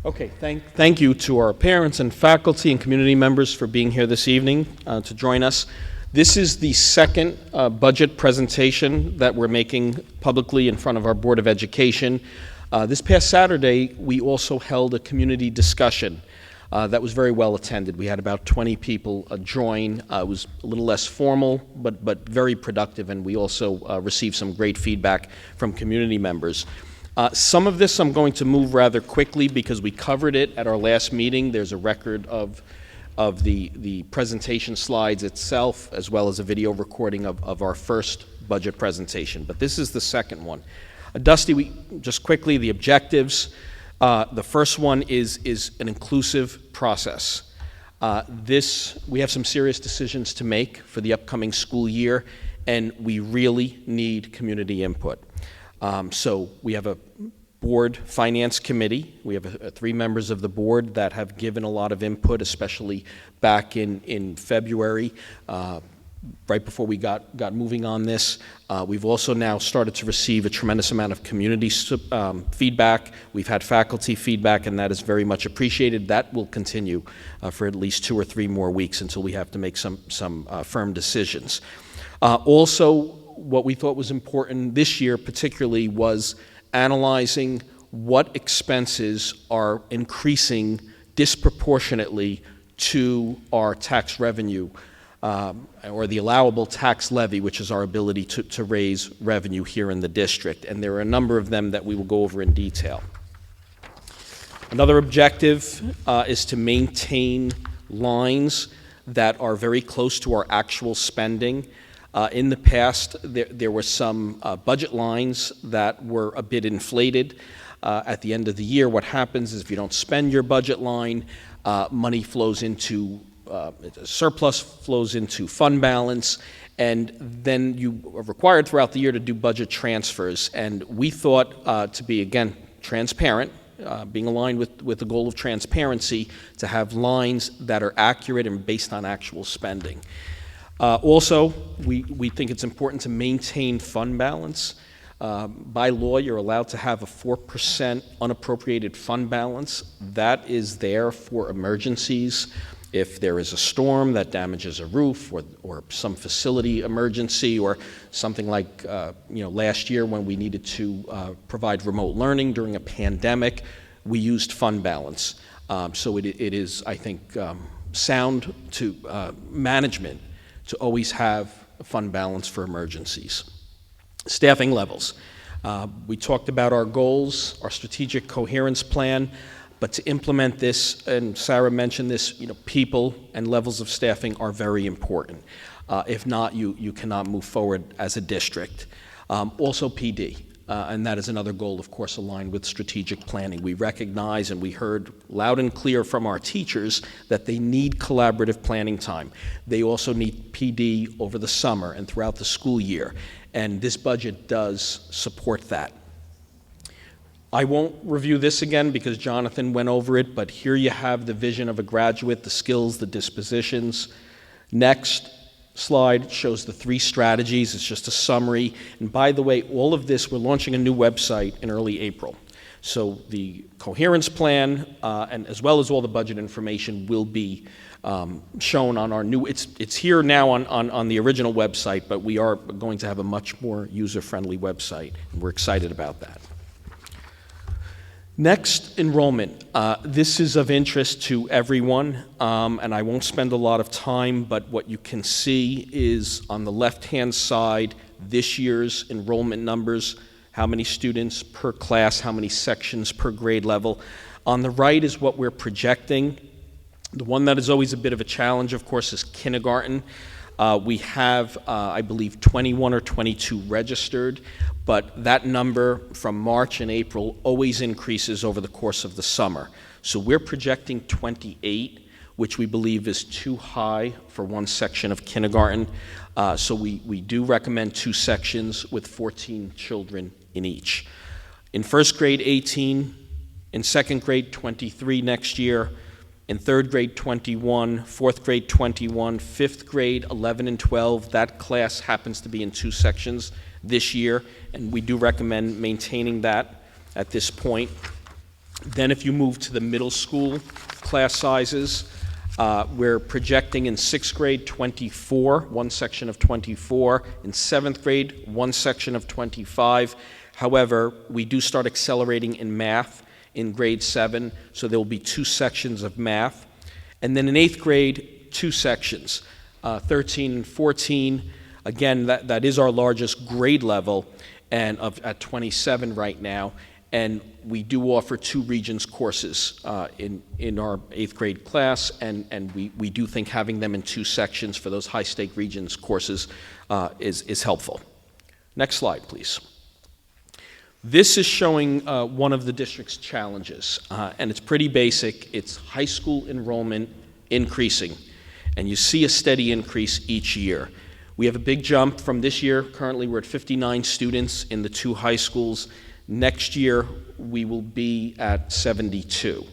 Okay, thank you to our parents and faculty and community members for being here this evening to join us. This is the second budget presentation that we're making publicly in front of our Board of Education. This past Saturday, we also held a community discussion that was very well attended. We had about 20 people join. It was a little less formal, but very productive, and we also received some great feedback from community members. Some of this I'm going to move rather quickly because we covered it at our last meeting. There's a record of the presentation slides itself, as well as a video recording of our first budget presentation. But this is the second one. Dusty, just quickly, the objectives. The first one is an inclusive process. We have some serious decisions to make for the upcoming school year, and we really need community input. So we have a board finance committee. We have 3 members of the board that have given a lot of input, especially back in February, right before we got moving on this. We've also now started to receive a tremendous amount of community feedback. We've had faculty feedback, and that is very much appreciated. That will continue for at least 2 or 3 more weeks until we have to make some firm decisions. Also, what we thought was important this year particularly was analyzing what expenses are increasing disproportionately to our tax revenue, or the allowable tax levy, which is our ability to raise revenue here in the district. And there are a number of them that we will go over in detail. Another objective is to maintain lines that are very close to our actual spending. In the past, there were some budget lines that were a bit inflated. At the end of the year, what happens is if you don't spend your budget line, money flows into surplus, flows into fund balance, and then you are required throughout the year to do budget transfers. And we thought to be, again, transparent, being aligned with the goal of transparency, to have lines that are accurate and based on actual spending. Also, we think it's important to maintain fund balance. By law, you're allowed to have a 4% unappropriated fund balance. That is there for emergencies. If there is a storm that damages a roof, or some facility emergency, or something like last year when we needed to provide remote learning during a pandemic, we used fund balance. So it is, I think, sound to management to always have a fund balance for emergencies. Staffing levels. We talked about our goals, our strategic coherence plan, but to implement this, and Sarah mentioned this, people and levels of staffing are very important. If not, you cannot move forward as a district. Also PD. And that is another goal, of course, aligned with strategic planning. We recognize, and we heard loud and clear from our teachers, that they need collaborative planning time. They also need PD over the summer and throughout the school year, and this budget does support that. I won't review this again because Jonathan went over it, but here you have the vision of a graduate, the skills, the dispositions. Next slide shows the 3 strategies. It's just a summary. And by the way, all of this, we're launching a new website in early April. So the coherence plan, and as well as all the budget information, will be shown on our new, it's here now on the original website, but we are going to have a much more user-friendly website, and we're excited about that. Next, enrollment. This is of interest to everyone, and I won't spend a lot of time, but what you can see is on the left-hand side, this year's enrollment numbers how many students per class, how many sections per grade level. On the right is what we're projecting. The one that is always a bit of a challenge, of course, is kindergarten. We have, I believe, 21 or 22 registered, but that number from March and April always increases over the course of the summer. So we're projecting 28, which we believe is too high for one section of kindergarten. So we do recommend 2 sections with 14 children in each. In first grade, 18. In second grade, 23 next year. In third grade, 21. Fourth grade, 21. Fifth grade, 11 and 12. That class happens to be in 2 sections this year, and we do recommend maintaining that at this point. Then if you move to the middle school class sizes, we're projecting in 6th grade 24, one section of 24. In 7th grade, one section of 25. However, we do start accelerating in math in grade 7, so there will be 2 sections of math. And then in 8th grade, 2 sections, 13 and 14. Again, that is our largest grade level, and at 27 right now. And we do offer 2 Regents courses in our 8th grade class, and we do think having them in 2 sections for those high-stake Regents courses is helpful. Next slide, please. This is showing one of the district's challenges, and it's pretty basic. It's high school enrollment increasing, and you see a steady increase each year. We have a big jump from this year. Currently, we're at 59 students in the 2 high schools. Next year, we will be at 72.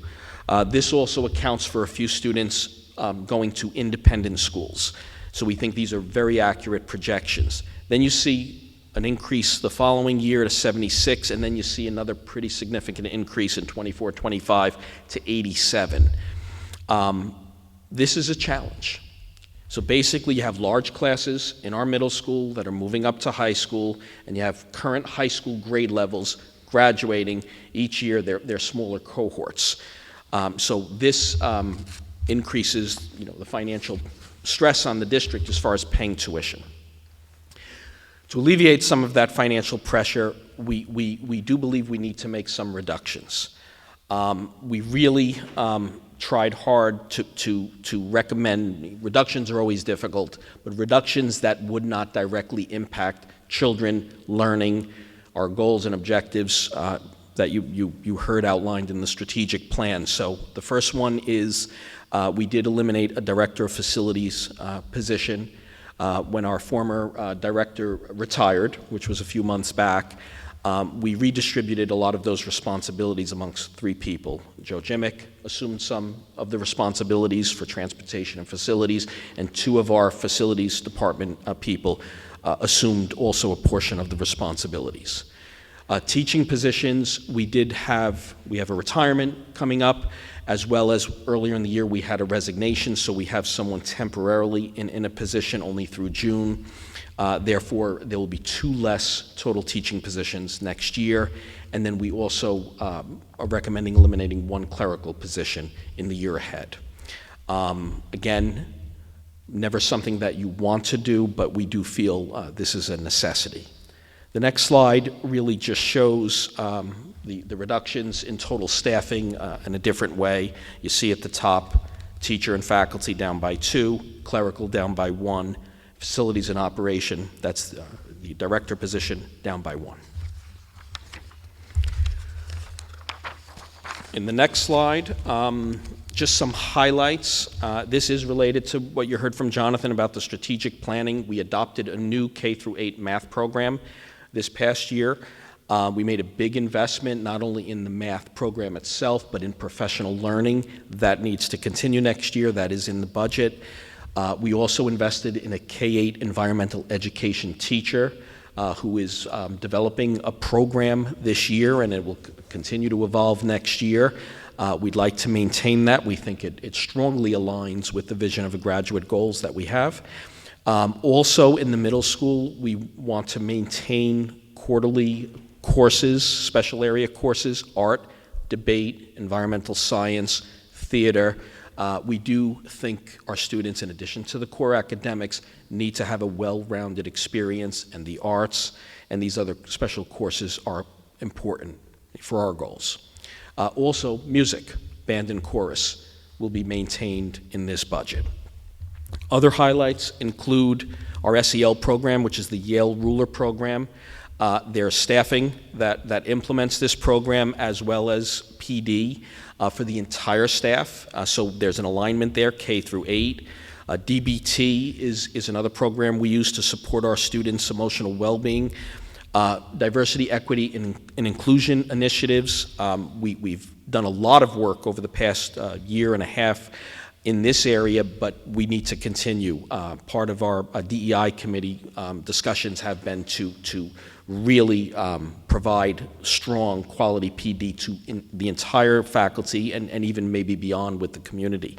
This also accounts for a few students going to independent schools. So we think these are very accurate projections. Then you see an increase the following year to 76, and then you see another pretty significant increase in 24-25 to 87. This is a challenge. So basically, you have large classes in our middle school that are moving up to high school, and you have current high school grade levels graduating each year. They're smaller cohorts. So this increases, the financial stress on the district as far as paying tuition. To alleviate some of that financial pressure, we do believe we need to make some reductions. We really tried hard to recommend, reductions are always difficult, but reductions that would not directly impact children learning, our goals and objectives that you heard outlined in the strategic plan. So the first one is we did eliminate a director of facilities position. When our former director retired, which was a few months back, we redistributed a lot of those responsibilities amongst 3 people. Joe Jimick assumed some of the responsibilities for transportation and facilities, and 2 of our facilities department people assumed also a portion of the responsibilities. Teaching positions, we have a retirement coming up, as well as earlier in the year we had a resignation, so we have someone temporarily in a position only through June. Therefore, there will be 2 less total teaching positions next year, and then we also are recommending eliminating 1 clerical position in the year ahead. Again, never something that you want to do, but we do feel this is a necessity. The next slide really just shows the reductions in total staffing in a different way. You see at the top, teacher and faculty down by 2, clerical down by 1, facilities and operation, that's the director position, down by 1. In the next slide, just some highlights. This is related to what you heard from Jonathan about the strategic planning. We adopted a new K-8 math program this past year. We made a big investment not only in the math program itself, but in professional learning. That needs to continue next year. That is in the budget. We also invested in a K-8 environmental education teacher who is developing a program this year, and it will continue to evolve next year. We'd like to maintain that. We think it strongly aligns with the vision of the graduate goals that we have. Also in the middle school, we want to maintain quarterly courses, special area courses, art, debate, environmental science, theater, We do think our students, in addition to the core academics, need to have a well-rounded experience, and the arts and these other special courses are important for our goals. Also, music, band and chorus will be maintained in this budget. Other highlights include our SEL program, which is the Yale Ruler program. There's staffing that implements this program, as well as PD for the entire staff. So there's an alignment there, K through 8. DBT is another program we use to support our students' emotional well-being. Diversity, equity, and inclusion initiatives. We've done a lot of work over the past year and a half in this area, but we need to continue. Part of our DEI committee discussions have been to really provide strong quality PD to the entire faculty and even maybe beyond with the community.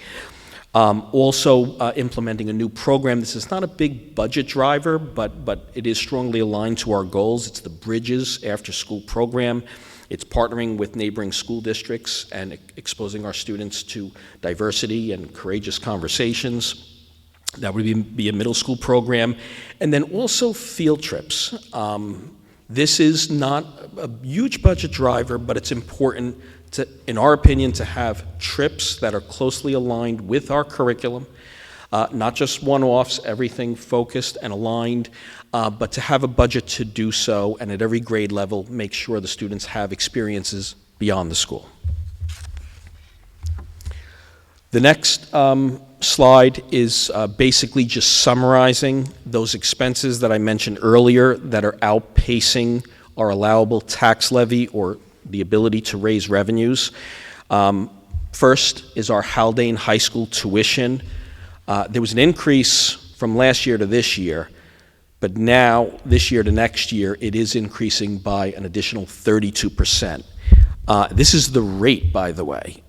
Also implementing a new program. This is not a big budget driver, but it is strongly aligned to our goals. It's the Bridges after-school program. It's partnering with neighboring school districts and exposing our students to diversity and courageous conversations. That would be a middle school program. And then also field trips. This is not a huge budget driver, but it's important to, in our opinion, to have trips that are closely aligned with our curriculum, not just one-offs, everything focused and aligned, but to have a budget to do so, and at every grade level, make sure the students have experiences beyond the school. The next slide is basically just summarizing those expenses that I mentioned earlier that are outpacing our allowable tax levy or the ability to raise revenues. First is our Haldane High School tuition. There was an increase from last year to this year, but now, this year to next year, it is increasing by an additional 32%. This is the rate, by the way.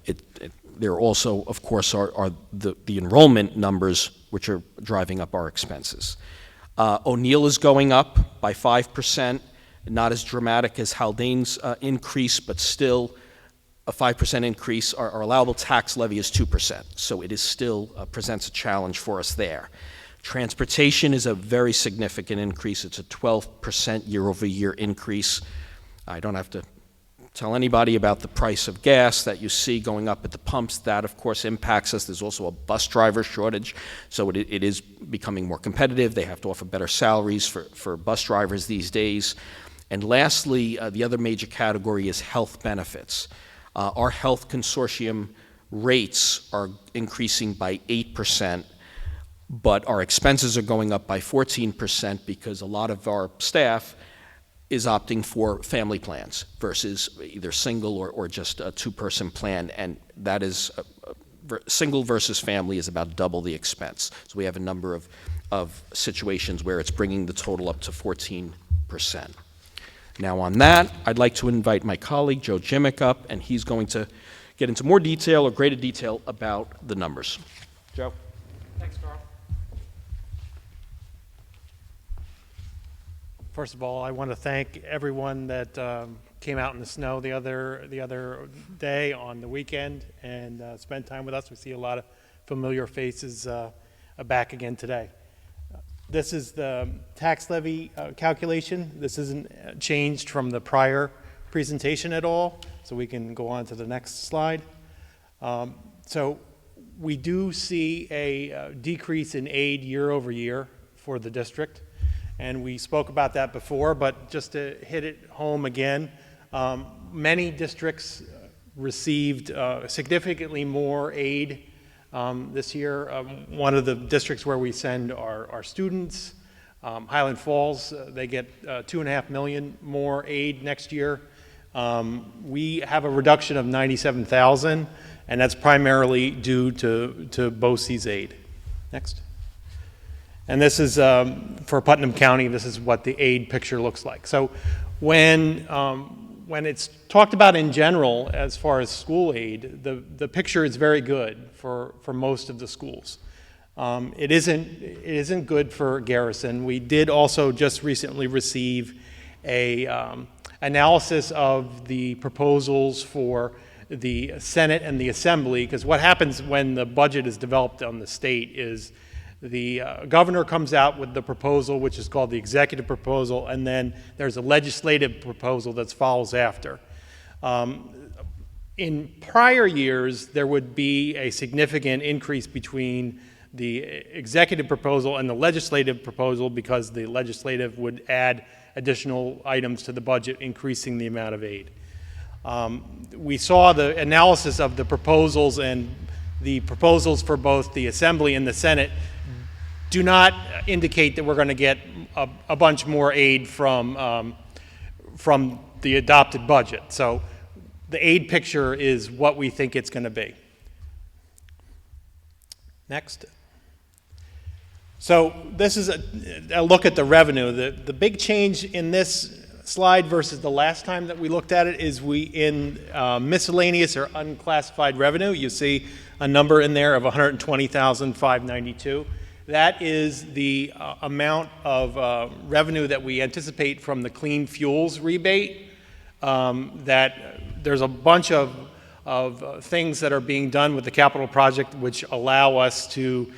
There also, of course, are the enrollment numbers, which are driving up our expenses. O'Neill is going up by 5%, not as dramatic as Haldane's increase, but still a 5% increase. Our allowable tax levy is 2%, so it is still presents a challenge for us there. Transportation is a very significant increase. It's a 12% year-over-year increase. I don't have to tell anybody about the price of gas that you see going up at the pumps. That, of course, impacts us. There's also a bus driver shortage, so it is becoming more competitive. They have to offer better salaries for bus drivers these days. And lastly, the other major category is health benefits. Our health consortium rates are increasing by 8%, but our expenses are going up by 14% because a lot of our staff is opting for family plans versus either single or just a two-person plan, and that is single versus family is about double the expense. So we have a number of situations where it's bringing the total up to 14%. Now on that, I'd like to invite my colleague, Joe Jimick, up, and he's going to get into more detail or greater detail about the numbers. Joe? Thanks, Carl. First of all, I want to thank everyone that came out in the snow the other day on the weekend and spent time with us. We see a lot of familiar faces back again today. This is the tax levy calculation. This isn't changed from the prior presentation at all, so we can go on to the next slide. So we do see a decrease in aid year over year for the district, and we spoke about that before, but just to hit it home again, many districts received significantly more aid this year. One of the districts where we send our students, Highland Falls, they get $2.5 million more aid next year. We have a reduction of $97,000, and that's primarily due to BOCE's aid. Next. And this is for Putnam County. This is what the aid picture looks like. So when it's talked about in general as far as school aid, the picture is very good for most of the schools. It isn't good for Garrison. We did also just recently receive a analysis of the proposals for the Senate and the Assembly, because what happens when the budget is developed on the state is the governor comes out with the proposal, which is called the executive proposal, and then there's a legislative proposal that follows after. In prior years, there would be a significant increase between the executive proposal and the legislative proposal because the legislative would add additional items to the budget, increasing the amount of aid. We saw the analysis of the proposals, and the proposals for both the Assembly and the Senate do not indicate that we're going to get a bunch more aid from the adopted budget. So the aid picture is what we think it's going to be. Next. So this is a look at the revenue. The big change in this slide versus the last time that we looked at it is in miscellaneous or unclassified revenue. You see a number in there of $120,592. That is the amount of revenue that we anticipate from the clean fuels rebate. That there's a bunch of things that are being done with the capital project which allow us to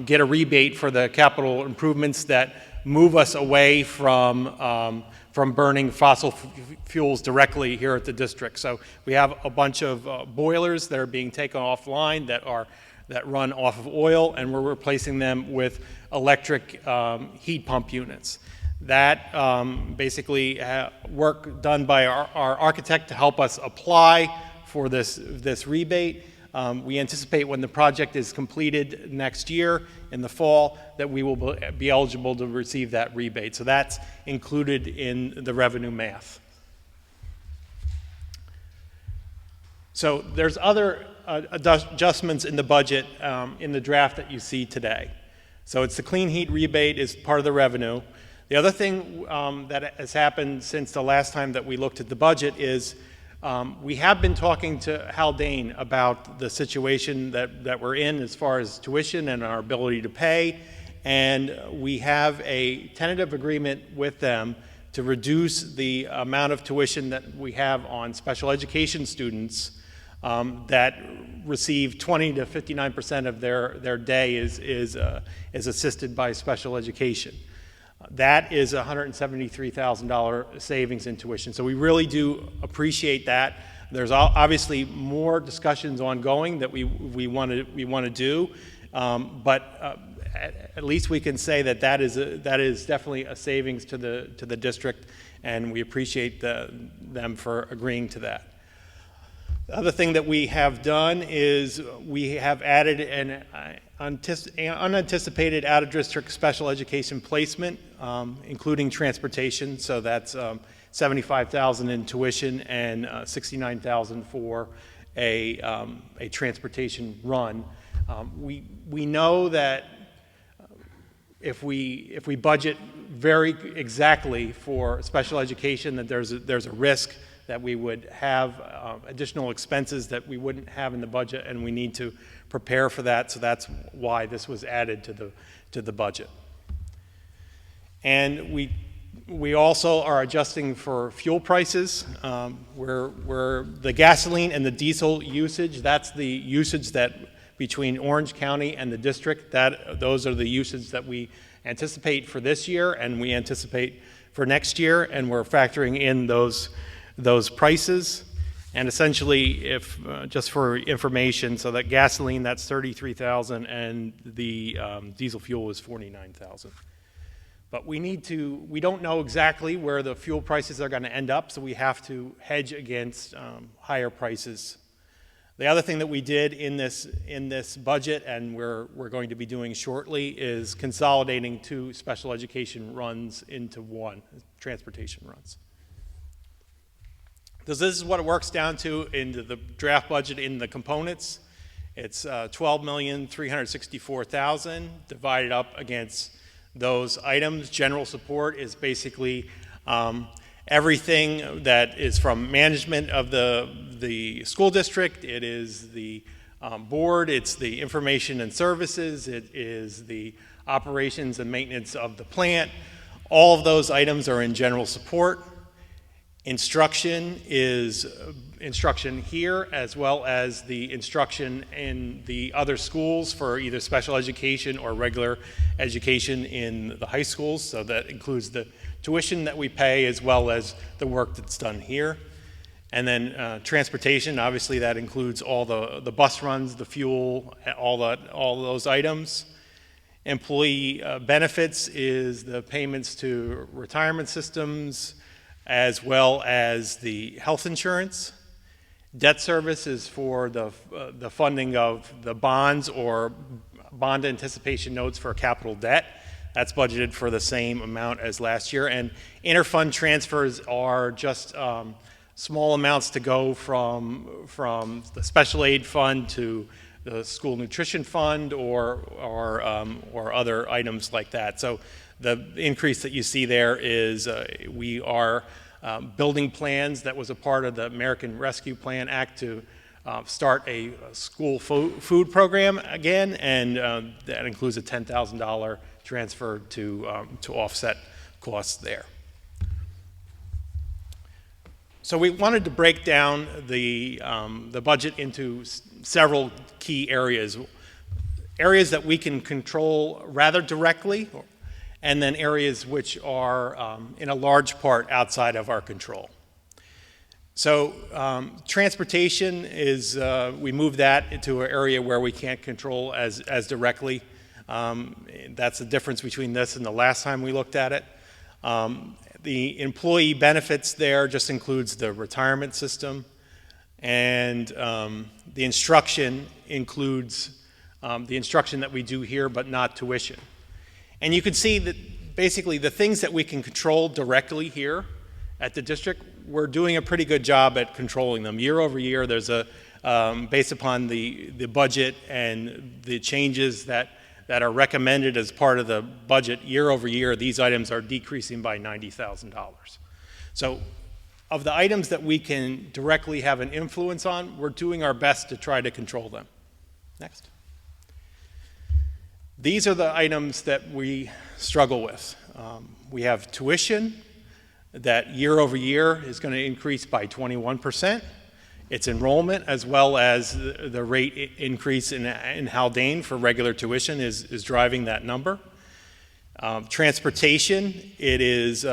get a rebate for the capital improvements that move us away from burning fossil fuels directly here at the district. So we have a bunch of boilers that are being taken offline that run off of oil, and we're replacing them with electric heat pump units. That basically work done by our architect to help us apply for this rebate. We anticipate when the project is completed next year in the fall that we will be eligible to receive that rebate. So that's included in the revenue math. So there's other adjustments in the budget in the draft that you see today. So it's the clean heat rebate is part of the revenue. The other thing that has happened since the last time that we looked at the budget is we have been talking to Haldane about the situation that we're in as far as tuition and our ability to pay, and we have a tentative agreement with them to reduce the amount of tuition that we have on special education students that receive 20 to 59% of their day is assisted by special education. That is a $173,000 savings in tuition. So we really do appreciate that. There's obviously more discussions ongoing that we want to do, but at least we can say that is definitely a savings to the district, and we appreciate them for agreeing to that. The other thing that we have done is we have added an unanticipated out-of-district special education placement, including transportation. So that's $75,000 in tuition and $69,000 for a transportation run. We know that if we budget very exactly for special education, that there's a risk that we would have additional expenses that we wouldn't have in the budget, and we need to prepare for that. So that's why this was added to the budget. And we also are adjusting for fuel prices. Where the gasoline and the diesel usage, that's the usage that between Orange County and the district, those are the usage that we anticipate for this year and we anticipate for next year, and we're factoring in those prices. And essentially, if just for information, so that gasoline, that's $33,000, and the diesel fuel is $49,000. But we don't know exactly where the fuel prices are going to end up, so we have to hedge against higher prices. The other thing that we did in this budget, and we're going to be doing shortly, is consolidating 2 special education runs into 1, transportation runs. So this is what it works down to into the draft budget in the components. It's $12,364,000 divided up against those items. General support is basically everything that is from management of the school district. It is the board, it's the information and services, it is the operations and maintenance of the plant. All of those items are in general support. Instruction is instruction here, as well as the instruction in the other schools for either special education or regular education in the high schools. So that includes the tuition that we pay, as well as the work that's done here. And then transportation, obviously that includes all the bus runs, the fuel, all those items. Employee benefits is the payments to retirement systems, as well as the health insurance. Debt service is for the funding of the bonds or bond anticipation notes for capital debt. That's budgeted for the same amount as last year. And interfund transfers are just small amounts to go from the special aid fund to the school nutrition fund or other items like that. So the increase that you see there is we are building plans that was a part of the American Rescue Plan Act to start a school food program again, and that includes a $10,000 transfer to offset costs there. So we wanted to break down the budget into several key areas that we can control rather directly, and then areas which are in a large part outside of our control. So transportation is, we moved that into an area where we can't control as directly. That's the difference between this and the last time we looked at it. The employee benefits there just includes the retirement system, and the instruction includes the instruction that we do here, but not tuition. And you can see that basically the things that we can control directly here at the district, we're doing a pretty good job at controlling them. Year over year, there's a, based upon the budget and the changes that are recommended as part of the budget, year over year, these items are decreasing by $90,000. So of the items that we can directly have an influence on, we're doing our best to try to control them. Next. These are the items that we struggle with. We have tuition that year over year is going to increase by 21%. It's enrollment, as well as the rate increase in Haldane for regular tuition is driving that number. Transportation, it's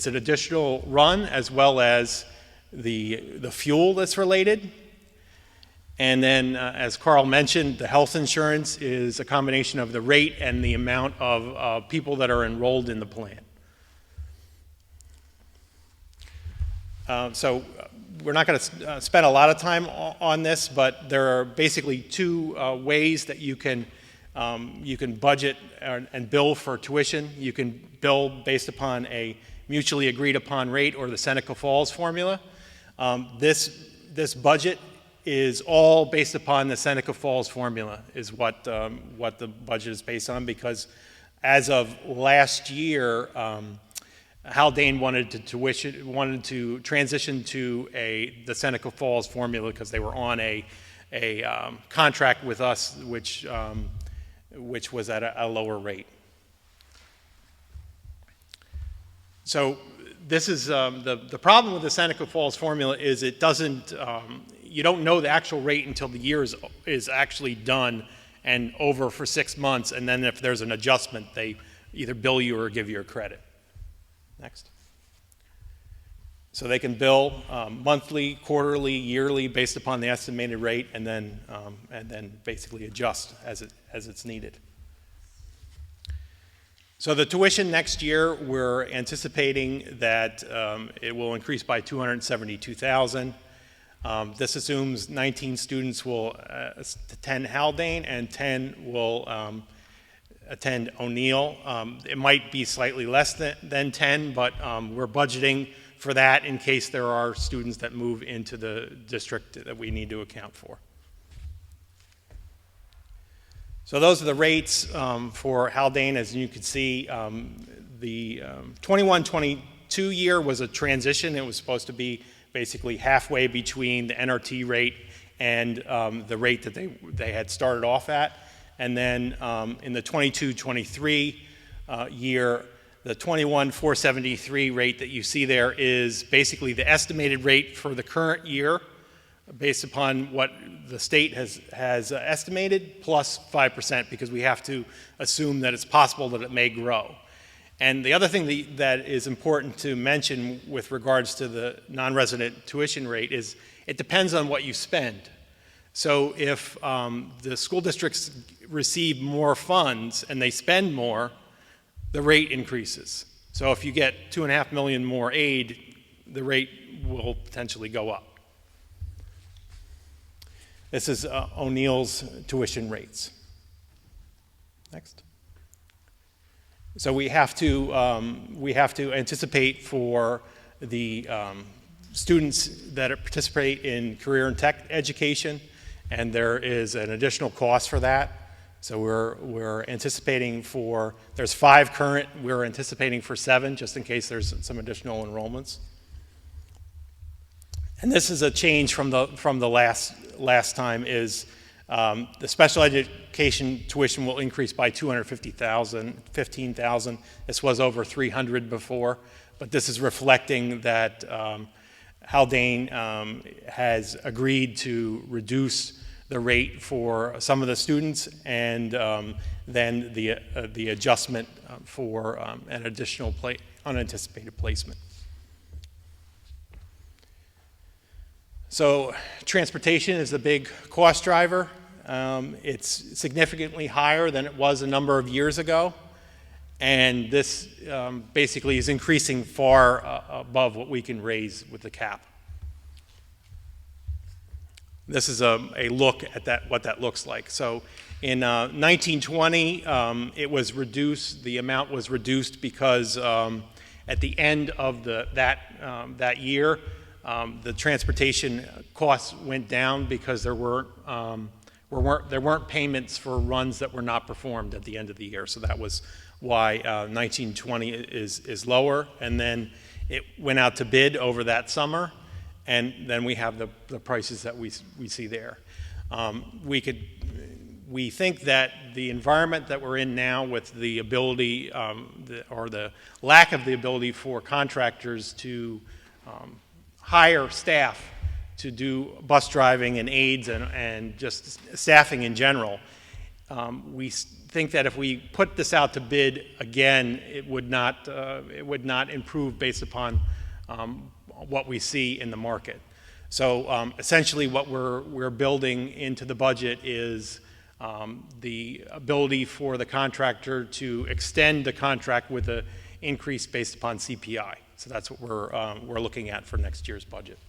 an additional run, as well as the fuel that's related. And then, as Carl mentioned, the health insurance is a combination of the rate and the amount of people that are enrolled in the plan. So we're not going to spend a lot of time on this, but there are basically two ways that you can budget and bill for tuition. You can bill based upon a mutually agreed upon rate or the Seneca Falls formula. This budget is all based upon the Seneca Falls formula is what the budget is based on, because as of last year, Haldane wanted to transition to the Seneca Falls formula because they were on a contract with us, which was at a lower rate. So this is the problem with the Seneca Falls formula is it doesn't. You don't know the actual rate until the year is actually done and over for 6 months, and then if there's an adjustment, they either bill you or give you a credit. Next. So they can bill monthly, quarterly, yearly, based upon the estimated rate, and then basically adjust as it's needed. So the tuition next year, we're anticipating that it will increase by $272,000. This assumes 19 students will attend Haldane and 10 will attend O'Neill. It might be slightly less than 10, but we're budgeting for that in case there are students that move into the district that we need to account for. So those are the rates for Haldane. As you can see, the 21-22 year was a transition. It was supposed to be basically halfway between the NRT rate and the rate that they had started off at. And then in the 22-23 year, the 21,473 rate that you see there is basically the estimated rate for the current year based upon what the state has estimated, plus 5%, because we have to assume that it's possible that it may grow. And the other thing that is important to mention with regards to the non-resident tuition rate is it depends on what you spend. So if the school districts receive more funds and they spend more, the rate increases. So if you get $2.5 million more aid, the rate will potentially go up. This is O'Neill's tuition rates. Next. So we have to anticipate for the students that participate in career and tech education, and there is an additional cost for that. So we're anticipating there's 5 current, we're anticipating for 7, just in case there's some additional enrollments. And this is a change from the last time is the special education tuition will increase by $215,000. This was over $300 before, but this is reflecting that Haldane has agreed to reduce the rate for some of the students, and then the adjustment for an additional unanticipated placement. So transportation is a big cost driver. It's significantly higher than it was a number of years ago, and this basically is increasing far above what we can raise with the cap. This is a look at what that looks like. So in 1920, it was reduced. The amount was reduced because at the end of that year, the transportation costs went down because there weren't payments for runs that were not performed at the end of the year. So that was why 1920 is lower, and then it went out to bid over that summer. And then we have the prices that we see there. We think that the environment that we're in now, with the ability or the lack of the ability for contractors to hire staff to do bus driving and aides and just staffing in general, we think that if we put this out to bid again, it would not improve based upon what we see in the market. So essentially what we're building into the budget is the ability for the contractor to extend the contract with an increase based upon CPI. So that's what we're looking at for next year's budget.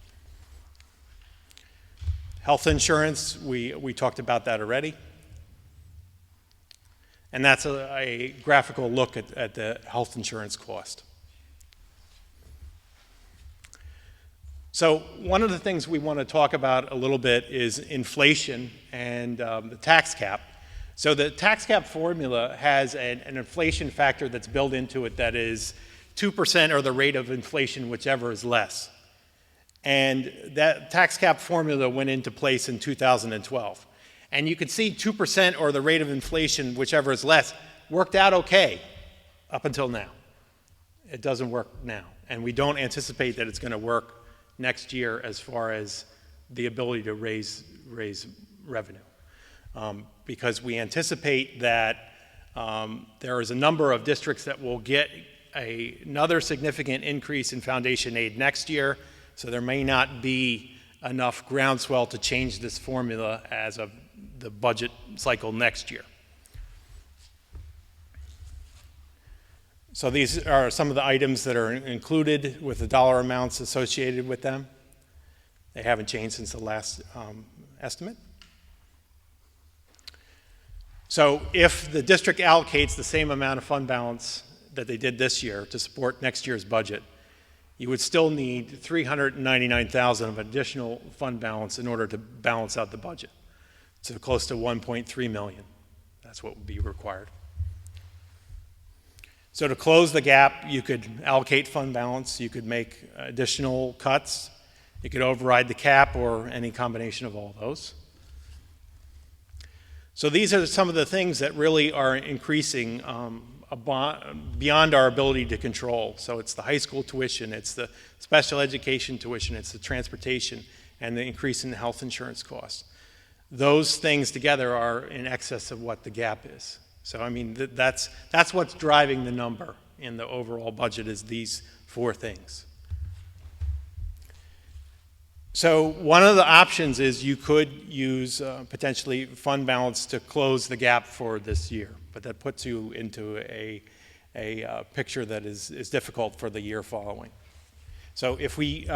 Health insurance, we talked about that already. And that's a graphical look at the health insurance cost. So one of the things we want to talk about a little bit is inflation and the tax cap. So the tax cap formula has an inflation factor that's built into it that is 2% or the rate of inflation, whichever is less. And that tax cap formula went into place in 2012. And you can see 2% or the rate of inflation, whichever is less, worked out okay up until now. It doesn't work now. And we don't anticipate that it's going to work next year as far as the ability to raise revenue. Because we anticipate that there is a number of districts that will get another significant increase in foundation aid next year, so there may not be enough groundswell to change this formula as of the budget cycle next year. So these are some of the items that are included with the dollar amounts associated with them. They haven't changed since the last estimate. So if the district allocates the same amount of fund balance that they did this year to support next year's budget, you would still need $399,000 of additional fund balance in order to balance out the budget. So close to $1.3 million. That's what would be required. So to close the gap, you could allocate fund balance, you could make additional cuts, you could override the cap, or any combination of all those. So these are some of the things that really are increasing beyond our ability to control. So it's the high school tuition, it's the special education tuition, it's the transportation, and the increase in the health insurance costs. Those things together are in excess of what the gap is. So I mean, that's what's driving the number in the overall budget, is these four things. So one of the options is you could use potentially fund balance to close the gap for this year, but that puts you into a picture that is difficult for the year following. So if we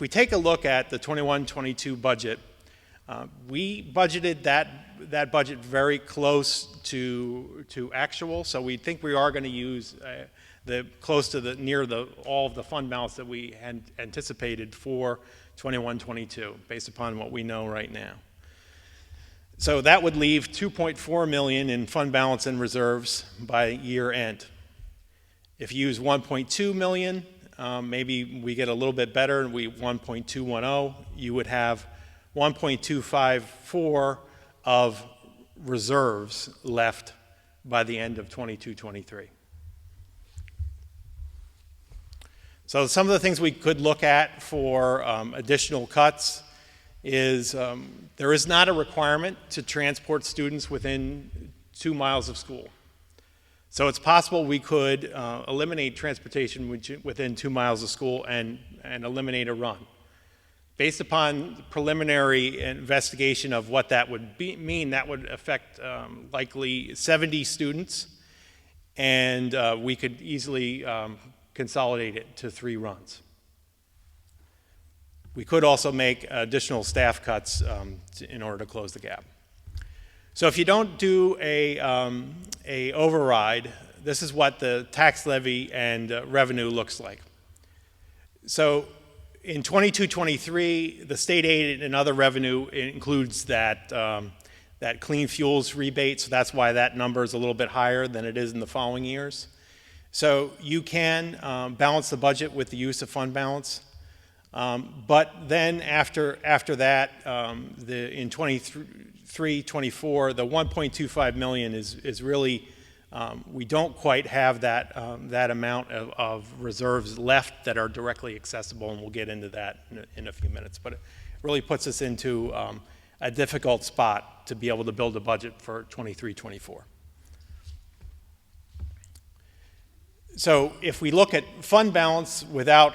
take a look at the 21-22 budget, we budgeted that budget very close to actual, so we think we are going to use close to all of the fund balance that we had anticipated for 21-22, based upon what we know right now. So that would leave $2.4 million in fund balance and reserves by year end. If you use 1.2 million, maybe we get a little bit better and we 1.210, you would have 1.254 of reserves left by the end of 22-23. So some of the things we could look at for additional cuts is there is not a requirement to transport students within 2 miles of school. So it's possible we could eliminate transportation within 2 miles of school and eliminate a run. Based upon preliminary investigation of what that would mean, that would affect likely 70 students, and we could easily consolidate it to 3 runs. We could also make additional staff cuts in order to close the gap. So if you don't do a override, this is what the tax levy and revenue looks like. So in 22-23, the state aid and other revenue includes that clean fuels rebate, so that's why that number is a little bit higher than it is in the following years. So you can balance the budget with the use of fund balance, but then after that, in 23-24, the 1.25 million is really, we don't quite have that amount of reserves left that are directly accessible, and we'll get into that in a few minutes. But it really puts us into a difficult spot to be able to build a budget for 23-24. So if we look at fund balance without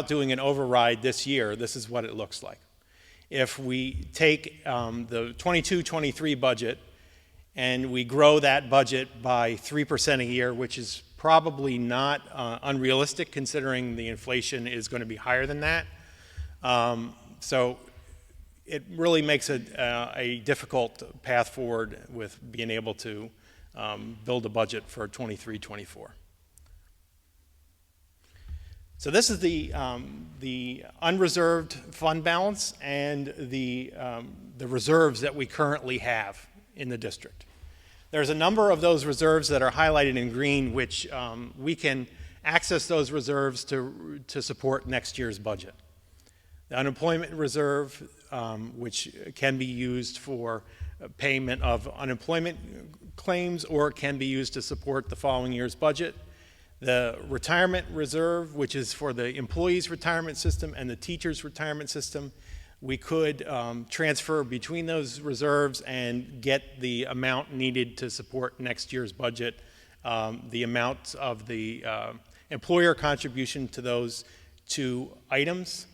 doing an override this year, this is what it looks like. If we take the 22-23 budget and we grow that budget by 3% a year, which is probably not unrealistic considering the inflation is going to be higher than that. So it really makes a difficult path forward with being able to build a budget for 23-24. So this is the unreserved fund balance and the reserves that we currently have in the district. There's a number of those reserves that are highlighted in green, which we can access those reserves to support next year's budget. The unemployment reserve, which can be used for payment of unemployment claims, or it can be used to support the following year's budget. The retirement reserve, which is for the employees' retirement system and the teachers' retirement system, we could transfer between those reserves and get the amount needed to support next year's budget, the amount of the employer contribution to those 2 items.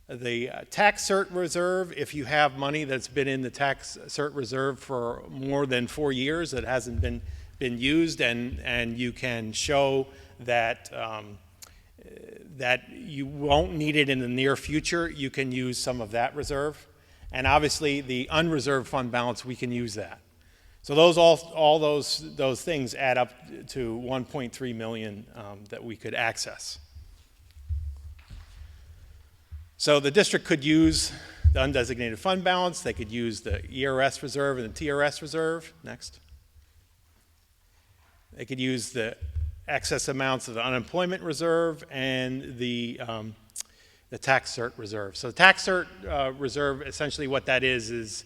The tax cert reserve, if you have money that's been in the tax cert reserve for more than 4 years that hasn't been used, and you can show that that you won't need it in the near future, you can use some of that reserve. And obviously the unreserved fund balance, we can use that. So all those things add up to 1.3 million that we could access. So the district could use the undesignated fund balance, they could use the ERS reserve and the TRS reserve. Next. They could use the excess amounts of the unemployment reserve and the tax cert reserve. So the tax cert reserve, essentially what that is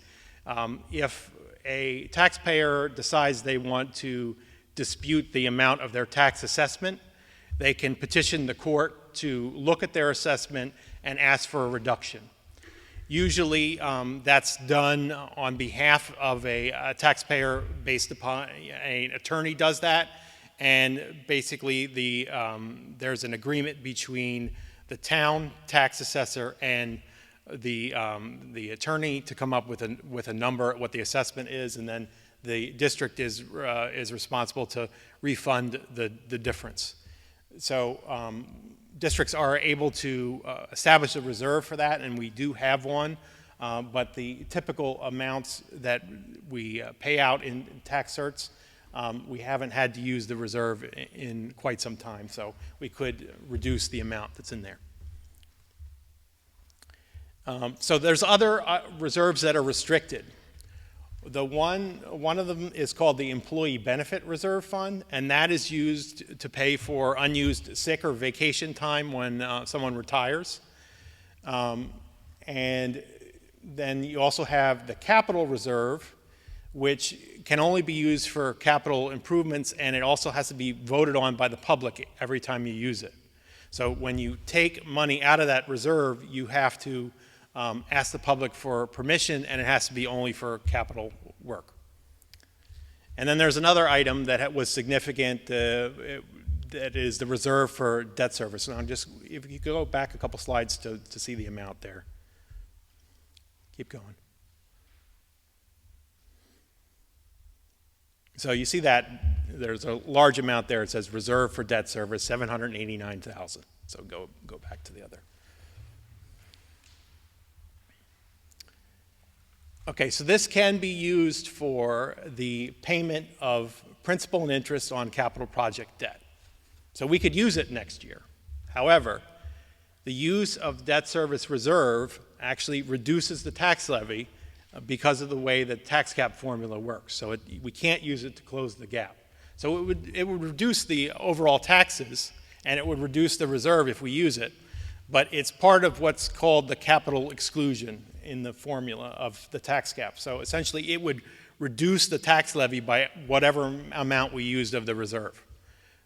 if a taxpayer decides they want to dispute the amount of their tax assessment, they can petition the court to look at their assessment and ask for a reduction. Usually that's done on behalf of a taxpayer based upon an attorney does that, and basically there's an agreement between the town tax assessor and the attorney to come up with a number, what the assessment is, and then the district is responsible to refund the difference. So districts are able to establish a reserve for that, and we do have one, but the typical amounts that we pay out in tax certs, we haven't had to use the reserve in quite some time, so we could reduce the amount that's in there. So there's other reserves that are restricted. One of them is called the Employee Benefit Reserve Fund, and that is used to pay for unused sick or vacation time when someone retires. And then you also have the Capital Reserve, which can only be used for capital improvements, and it also has to be voted on by the public every time you use it. So when you take money out of that reserve, you have to ask the public for permission, and it has to be only for capital work. And then there's another item that was significant, that is the reserve for debt service. And if you go back a couple slides to see the amount there. Keep going. So you see that there's a large amount there. It says reserve for debt service, $789,000. So go back to the other. Okay, so this can be used for the payment of principal and interest on capital project debt. So we could use it next year. However, the use of debt service reserve actually reduces the tax levy because of the way the tax cap formula works. So we can't use it to close the gap. So it would reduce the overall taxes, and it would reduce the reserve if we use it. But it's part of what's called the capital exclusion in the formula of the tax cap. So essentially it would reduce the tax levy by whatever amount we used of the reserve.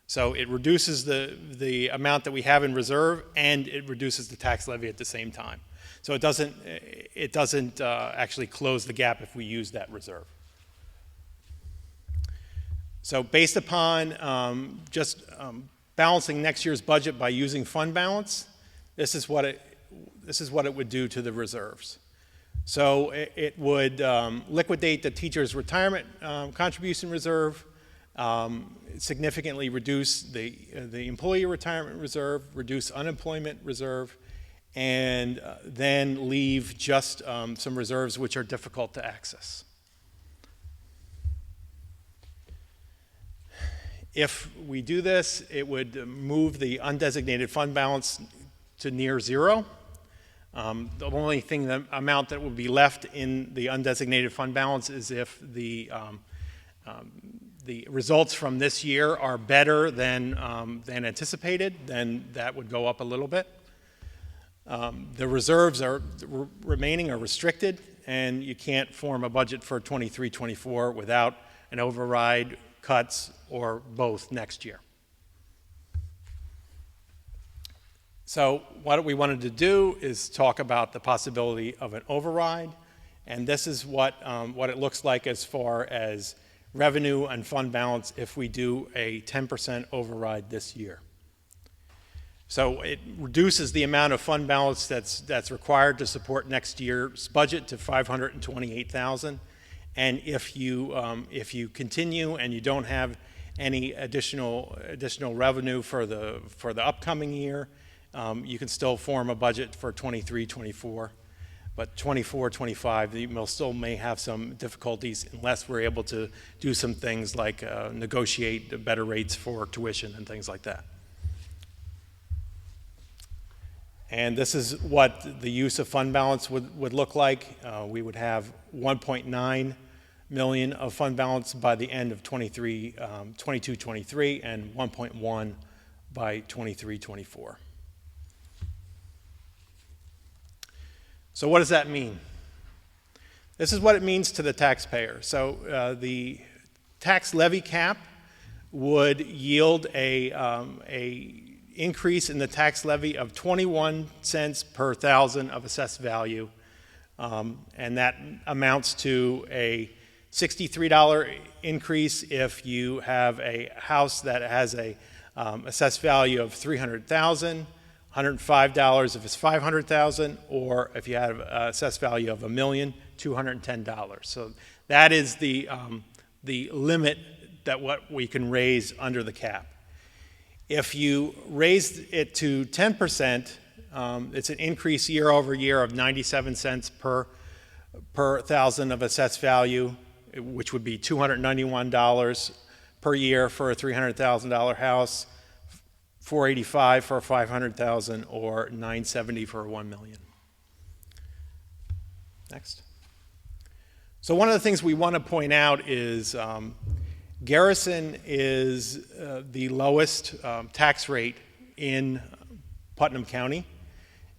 So it reduces the amount that we have in reserve, and it reduces the tax levy at the same time. So it doesn't actually close the gap if we use that reserve. So based upon balancing next year's budget by using fund balance, this is what it would do to the reserves. So it would liquidate the teacher's retirement contribution reserve, significantly reduce the employee retirement reserve, reduce unemployment reserve, and then leave just some reserves which are difficult to access. If we do this, it would move the undesignated fund balance to near zero. The only thing, the amount that would be left in the undesignated fund balance is if the results from this year are better than anticipated, then that would go up a little bit. The reserves remaining are restricted, and you can't form a budget for 23-24 without an override, cuts, or both next year. So what we wanted to do is talk about the possibility of an override, and this is what it looks like as far as revenue and fund balance if we do a 10% override this year. So it reduces the amount of fund balance that's required to support next year's budget to $528,000, and if you continue and you don't have any additional revenue for the upcoming year, you can still form a budget for 23-24, but 24-25, you still may have some difficulties unless we're able to do some things like negotiate better rates for tuition and things like that. And this is what the use of fund balance would look like. We would have 1.9 million of fund balance by the end of 22-23 and 1.1 by 23-24. So what does that mean? This is what it means to the taxpayer. So the tax levy cap would yield a increase in the tax levy of 21 cents per thousand of assessed value, and that amounts to a $63 increase if you have a house that has a assessed value of $300,000, $105 if it's $500,000, or if you have an assessed value of $1,210,000. So that is the limit that what we can raise under the cap. If you raise it to 10%, it's an increase year over year of 97 cents per thousand of assessed value, which would be $291 per year for a $300,000 house, $485 for a $500,000, or $970 for a $1 million. Next. So one of the things we want to point out is Garrison is the lowest tax rate in Putnam County,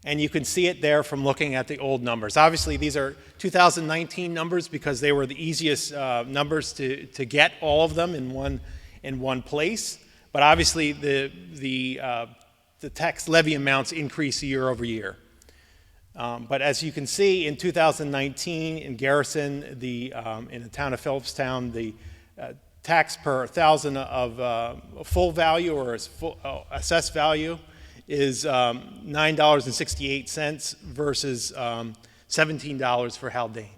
and you can see it there from looking at the old numbers. Obviously, these are 2019 numbers because they were the easiest numbers to get all of them in one place. But obviously, the tax levy amounts increase year over year. But as you can see, in 2019 in Garrison, in the town of Phillipstown, the tax per thousand of full value or assessed value is $9.68 versus $17 for Haldane.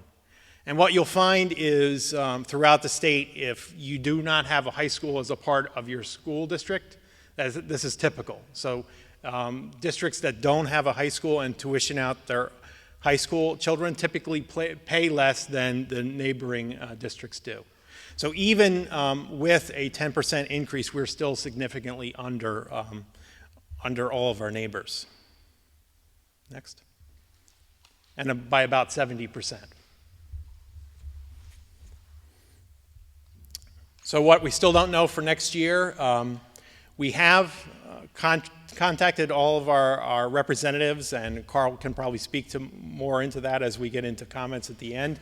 And what you'll find is throughout the state, if you do not have a high school as a part of your school district, this is typical. So districts that don't have a high school and tuition out their high school children typically pay less than the neighboring districts do. So even with a 10% increase, we're still significantly under all of our neighbors. Next. And by about 70%. So what we still don't know for next year, we have contacted all of our representatives, and Carl can probably speak to more into that as we get into comments at the end,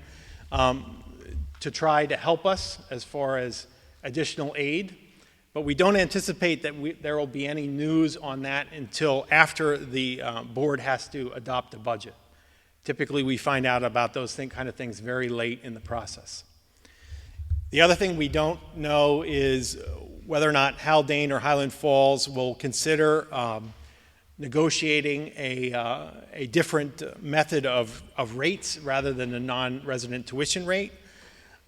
to try to help us as far as additional aid. But we don't anticipate that there will be any news on that until after the board has to adopt a budget. Typically, we find out about those kind of things very late in the process. The other thing we don't know is whether or not Haldane or Highland Falls will consider negotiating a different method of rates rather than a non-resident tuition rate.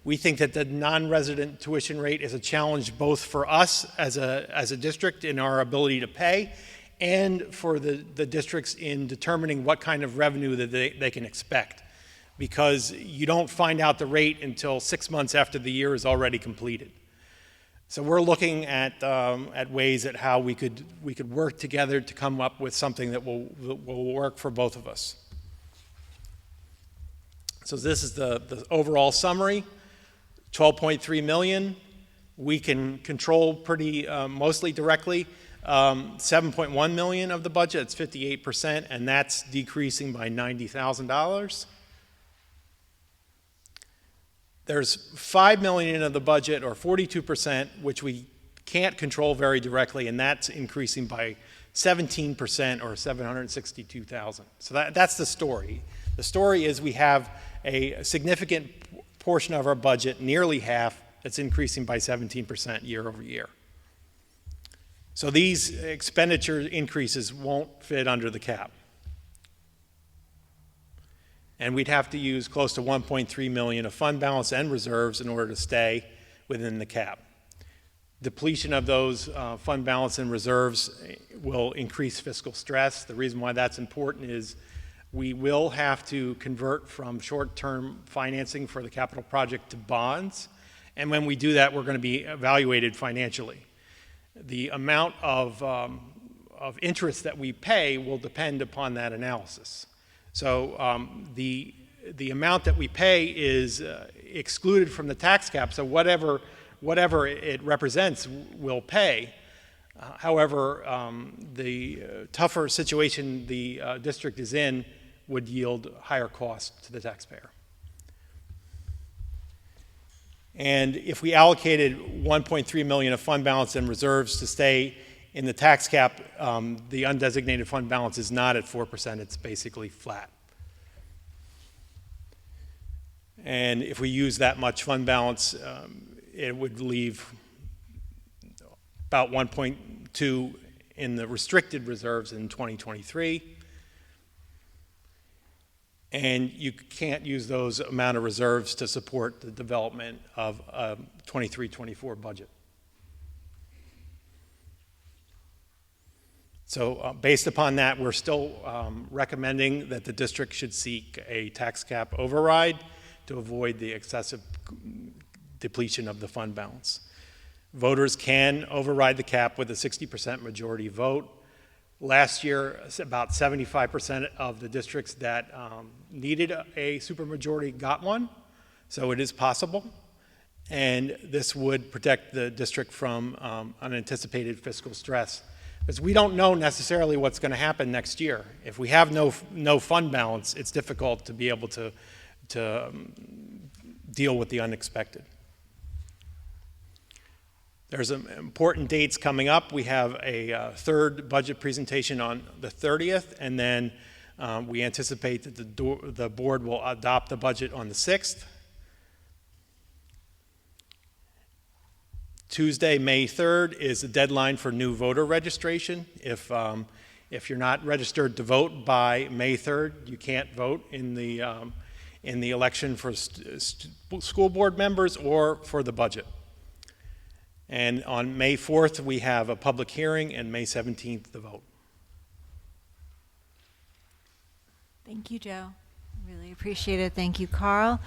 We think that the non-resident tuition rate is a challenge both for us as a district in our ability to pay and for the districts in determining what kind of revenue that they can expect, because you don't find out the rate until 6 months after the year is already completed. So we're looking at ways at how we could work together to come up with something that will work for both of us. So this is the overall summary. 12.3 million, we can control pretty mostly directly. 7.1 million of the budget, it's 58%, and that's decreasing by $90,000. There's 5 million of the budget, or 42%, which we can't control very directly, and that's increasing by 17%, or 762,000. So that's the story. The story is we have a significant portion of our budget, nearly half, that's increasing by 17% year over year. So these expenditure increases won't fit under the cap. And we'd have to use close to 1.3 million of fund balance and reserves in order to stay within the cap. Depletion of those fund balance and reserves will increase fiscal stress. The reason why that's important is we will have to convert from short-term financing for the capital project to bonds. And when we do that, we're going to be evaluated financially. The amount of interest that we pay will depend upon that analysis. So the amount that we pay is excluded from the tax cap, so whatever it represents we'll pay. However, the tougher situation the district is in would yield higher cost to the taxpayer. And if we allocated 1.3 million of fund balance and reserves to stay in the tax cap, the undesignated fund balance is not at 4%, it's basically flat. And if we use that much fund balance, it would leave about 1.2 in the restricted reserves in 2023. And you can't use those amount of reserves to support the development of a 23-24 budget. So based upon that, we're still recommending that the district should seek a tax cap override to avoid the excessive depletion of the fund balance. Voters can override the cap with a 60% majority vote. Last year, about 75% of the districts that needed a supermajority got one, so it is possible. And this would protect the district from unanticipated fiscal stress, because we don't know necessarily what's going to happen next year. If we have no fund balance, it's difficult to be able to deal with the unexpected. There's some important dates coming up. We have a third budget presentation on the 30th, and then we anticipate that the board will adopt the budget on the 6th. Tuesday, May 3rd, is the deadline for new voter registration. If you're not registered to vote by May 3rd, you can't vote in the election for school board members or for the budget. And on May 4th, we have a public hearing, and May 17th, the vote. Thank you, Joe. Really appreciate it. Thank you, Carl.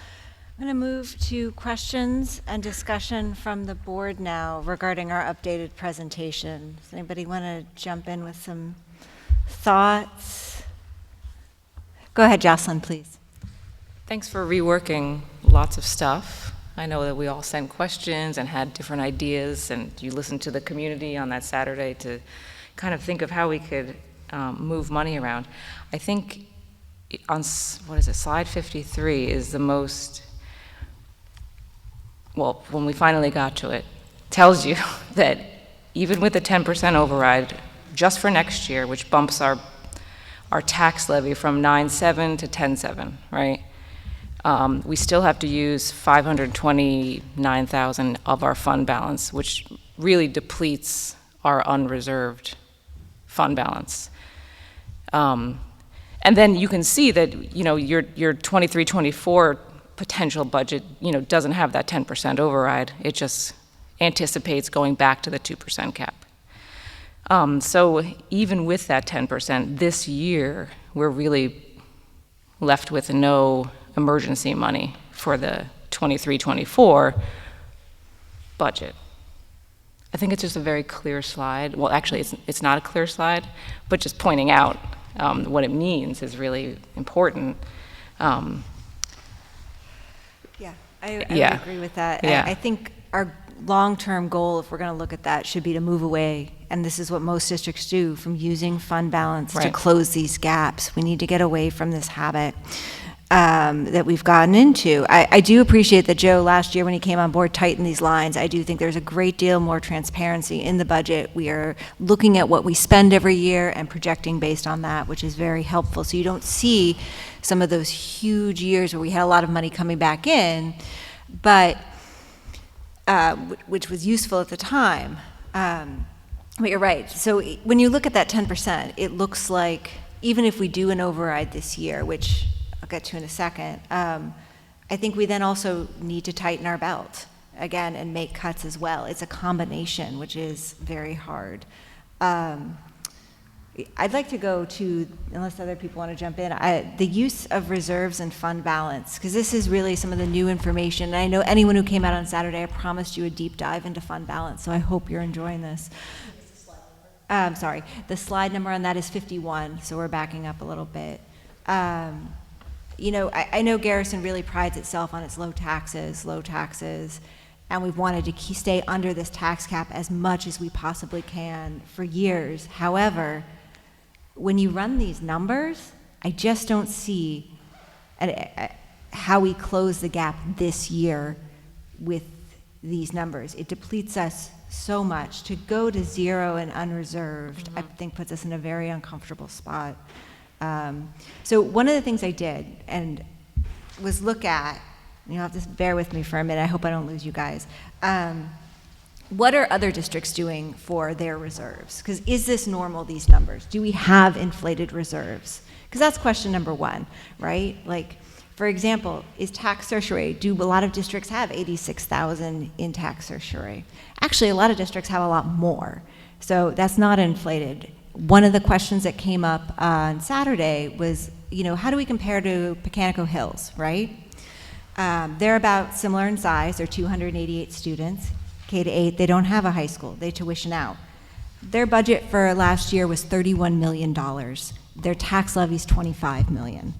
I'm going to move to questions and discussion from the board now regarding our updated presentation. Does anybody want to jump in with some thoughts? Go ahead, Jocelyn, please. Thanks for reworking lots of stuff. I know that we all sent questions and had different ideas, and you listened to the community on that Saturday to kind of think of how we could move money around. I think on, slide 53 is the most, well, when we finally got to it, tells you that even with the 10% override, just for next year, which bumps our tax levy from 9.7 to 10.7, right? We still have to use 529,000 of our fund balance, which really depletes our unreserved fund balance. And then you can see that, you know, your 23-24 potential budget, you know, doesn't have that 10% override. It just anticipates going back to the 2% cap. So even with that 10%, this year, we're really left with no emergency money for the 23-24 budget. I think it's just a very clear slide. Well, actually, it's not a clear slide, but just pointing out what it means is really important. Yeah, I would agree with that. Yeah. I think our long-term goal, if we're going to look at that, should be to move away, and this is what most districts do, from using fund balance to close these gaps. We need to get away from this habit that we've gotten into. I do appreciate that Joe, last year when he came on board, tightened these lines. I do think there's a great deal more transparency in the budget. We are looking at what we spend every year and projecting based on that, which is very helpful. So you don't see some of those huge years where we had a lot of money coming back in, but which was useful at the time. But you're right. So when you look at that 10%, it looks like even if we do an override this year, which I'll get to in a second, I think we then also need to tighten our belt again and make cuts as well. It's a combination, which is very hard. I'd like to go to, unless other people want to jump in, the use of reserves and fund balance, because this is really some of the new information. And I know anyone who came out on Saturday, I promised you a deep dive into fund balance, so I hope you're enjoying this. Sorry, the slide number on that is 51, so we're backing up a little bit. You know, I know Garrison really prides itself on its low taxes, and we've wanted to stay under this tax cap as much as we possibly can for years. However, when you run these numbers, I just don't see how we close the gap this year with these numbers. It depletes us so much. To go to zero and unreserved, I think puts us in a very uncomfortable spot. So one of the things I did and was look at, you'll have to bear with me for a minute, I hope I don't lose you guys. What are other districts doing for their reserves? Because is this normal, these numbers? Do we have inflated reserves? Because that's question number one, right? Like, for example, is tax certiorari, do a lot of districts have 86,000 in tax certiorari? Actually, a lot of districts have a lot more. So that's not inflated. One of the questions that came up on Saturday was, how do we compare to Pecanico Hills, right? They're about similar in size. They're 288 students. K-8, they don't have a high school. They tuition out. Their budget for last year was $31 million. Their tax levy's $25 million.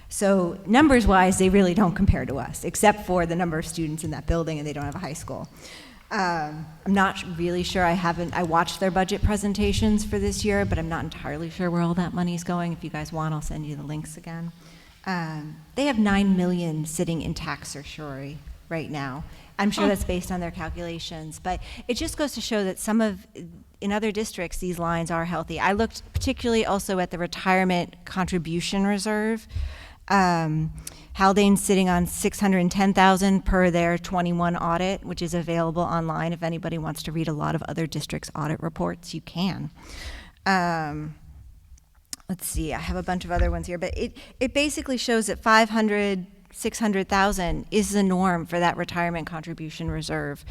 So numbers-wise, they really don't compare to us, except for the number of students in that building, and they don't have a high school. I'm not really sure. I watched their budget presentations for this year, but I'm not entirely sure where all that money's going. If you guys want, I'll send you the links again. They have $9 million sitting in tax certiorari right now. I'm sure that's based on their calculations, but it just goes to show that in other districts, these lines are healthy. I looked particularly also at the retirement contribution reserve. Haldane's sitting on $610,000 per their 21 audit, which is available online. If anybody wants to read a lot of other districts' audit reports, you can. Let's see, I have a bunch of other ones here, but it basically shows that 600,000 is the norm for that retirement contribution reserve.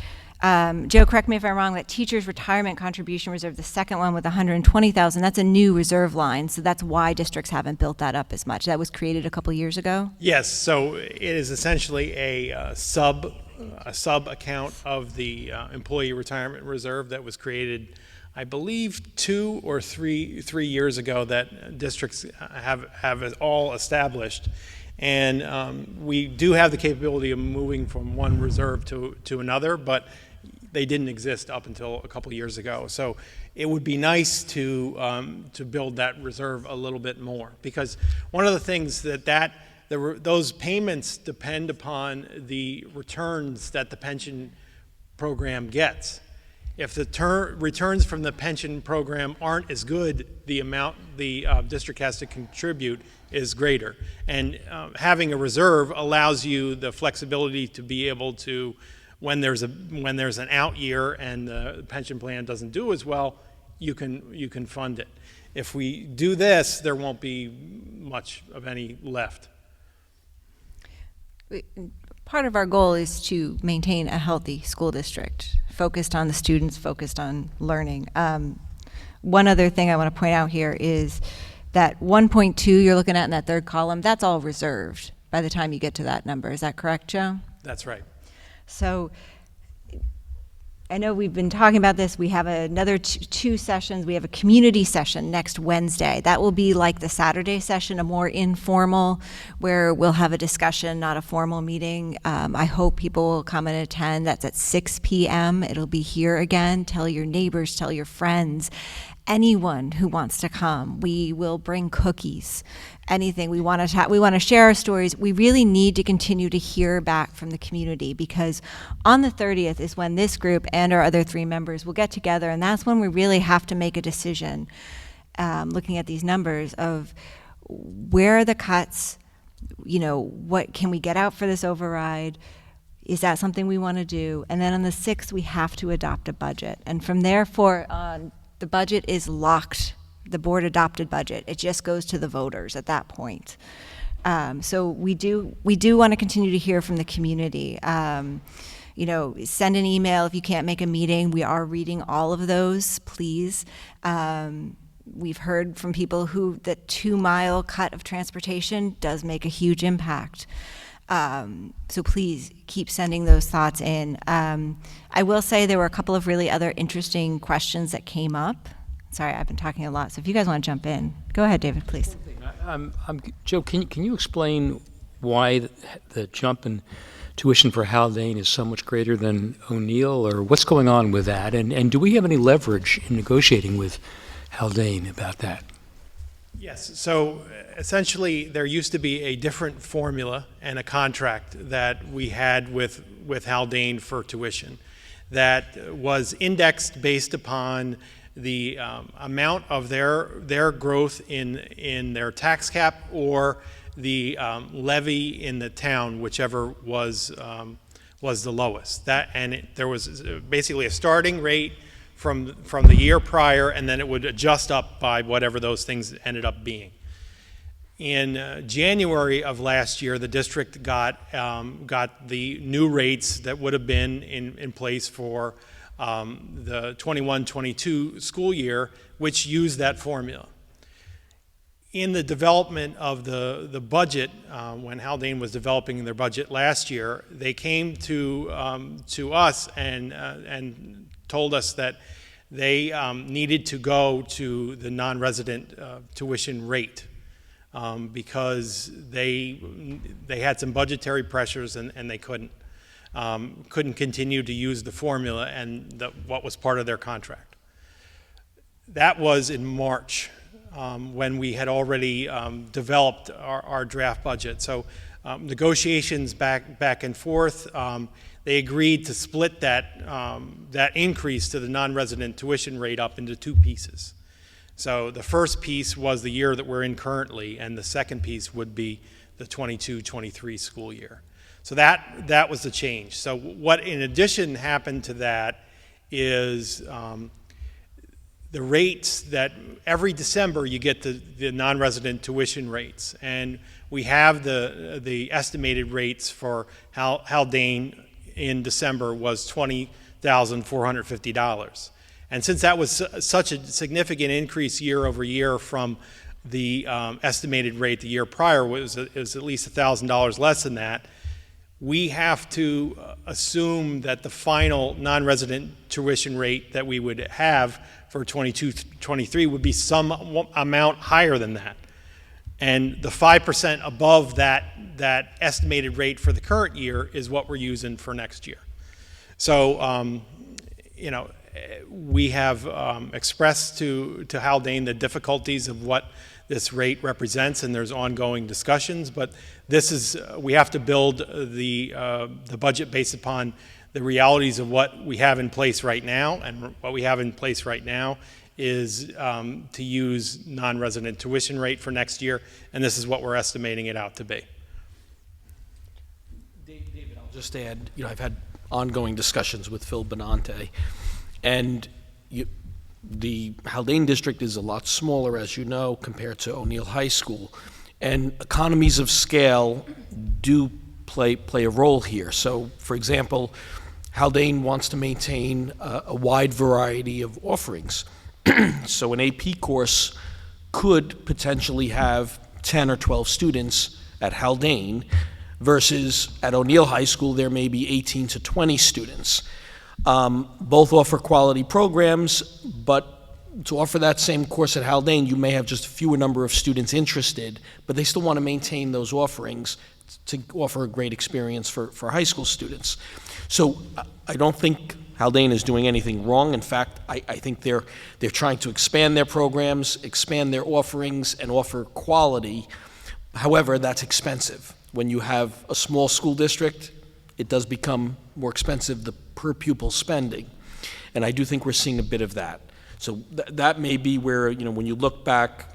Joe, correct me if I'm wrong, that teacher's retirement contribution reserve, the second one with 120,000, that's a new reserve line, so that's why districts haven't built that up as much. That was created a couple years ago? Yes, so it is essentially a sub account of the employee retirement reserve that was created, I believe, 2 or 3 years ago, that districts have it all established. And we do have the capability of moving from one reserve to another, but they didn't exist up until a couple years ago. So it would be nice to build that reserve a little bit more, because one of the things those payments depend upon the returns that the pension program gets. If the returns from the pension program aren't as good, the amount the district has to contribute is greater. And having a reserve allows you the flexibility to be able to, when there's an out year and the pension plan doesn't do as well, you can fund it. If we do this, there won't be much of any left. Part of our goal is to maintain a healthy school district, focused on the students, focused on learning. One other thing I want to point out here is that 1.2 you're looking at in that third column, that's all reserved by the time you get to that number. Is that correct, Joe? That's right. So I know we've been talking about this. We have another two sessions. We have a community session next Wednesday. That will be like the Saturday session, a more informal, where we'll have a discussion, not a formal meeting. I hope people will come and attend. That's at 6 p.m. It'll be here again. Tell your neighbors, tell your friends, anyone who wants to come. We will bring cookies, anything. We want to share our stories. We really need to continue to hear back from the community, because on the 30th is when this group and our other 3 members will get together, and that's when we really have to make a decision, looking at these numbers, of where are the cuts, what can we get out for this override? Is that something we want to do? And then on the 6th, we have to adopt a budget. And from there forward on, the budget is locked, the board adopted budget. It just goes to the voters at that point. So we do want to continue to hear from the community. Send an email if you can't make a meeting. We are reading all of those, please. We've heard from people who the 2-mile cut of transportation does make a huge impact. So please keep sending those thoughts in. I will say there were a couple of really other interesting questions that came up. Sorry, I've been talking a lot, so if you guys want to jump in. Go ahead, David, please. Joe, can you explain why the jump in tuition for Haldane is so much greater than O'Neill, or what's going on with that? And do we have any leverage in negotiating with Haldane about that? Yes, so essentially there used to be a different formula and a contract that we had with with Haldane for tuition that was indexed based upon the amount of their growth in their tax cap or the levy in the town, whichever was the lowest. There was basically a starting rate from the year prior, and then it would adjust up by whatever those things ended up being. In January of last year, the district got the new rates that would have been in place for the 21-22 school year, which used that formula. In the development of the budget, when Haldane was developing their budget last year, they came to us and told us that they needed to go to the non-resident tuition rate because they had some budgetary pressures and they couldn't continue to use the formula and what was part of their contract. That was in March. When we had already developed our draft budget. So negotiations back and forth, they agreed to split that increase to the non-resident tuition rate up into two pieces. So the first piece was the year that we're in currently, and the second piece would be the 22-23 school year. So that was the change. So what in addition happened to that is the rates that every December you get the non-resident tuition rates, and we have the estimated rates for Haldane in December was $20,450, and since that was such a significant increase year over year from the estimated rate the year prior was at least $1,000 less than that. We have to assume that the final non-resident tuition rate that we would have for 22-23 would be some amount higher than that. And the 5% above that estimated rate for the current year is what we're using for next year. So, we have expressed to Haldane the difficulties of what this rate represents, and there's ongoing discussions, but we have to build the budget based upon the realities of what we have in place right now, and what we have in place right now is to use non-resident tuition rate for next year, and this is what we're estimating it out to be. David, I'll just add, I've had ongoing discussions with Phil Benante, and the Haldane district is a lot smaller, as you know, compared to O'Neill High School, and economies of scale do play a role here. So, for example, Haldane wants to maintain a wide variety of offerings. So an AP course could potentially have 10 or 12 students at Haldane versus at O'Neill High School there may be 18 to 20 students. Both offer quality programs, but to offer that same course at Haldane, you may have just a fewer number of students interested, but they still want to maintain those offerings to offer a great experience for high school students. So I don't think Haldane is doing anything wrong. In fact, I think they're trying to expand their programs, expand their offerings, and offer quality. However, that's expensive. When you have a small school district, it does become more expensive, the per pupil spending. And I do think we're seeing a bit of that. So that may be where, when you look back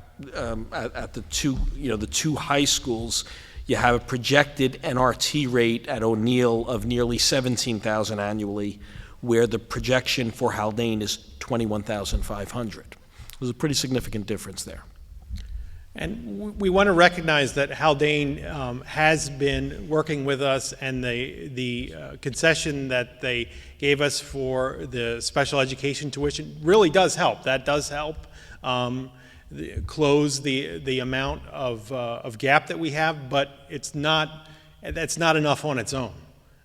at the two high schools, you have a projected NRT rate at O'Neill of nearly $17,000 annually, where the projection for Haldane is $21,500. There's a pretty significant difference there. And we want to recognize that Haldane has been working with us, and the concession that they gave us for the special education tuition really does help. That does help close the amount of gap that we have, but that's not enough on its own.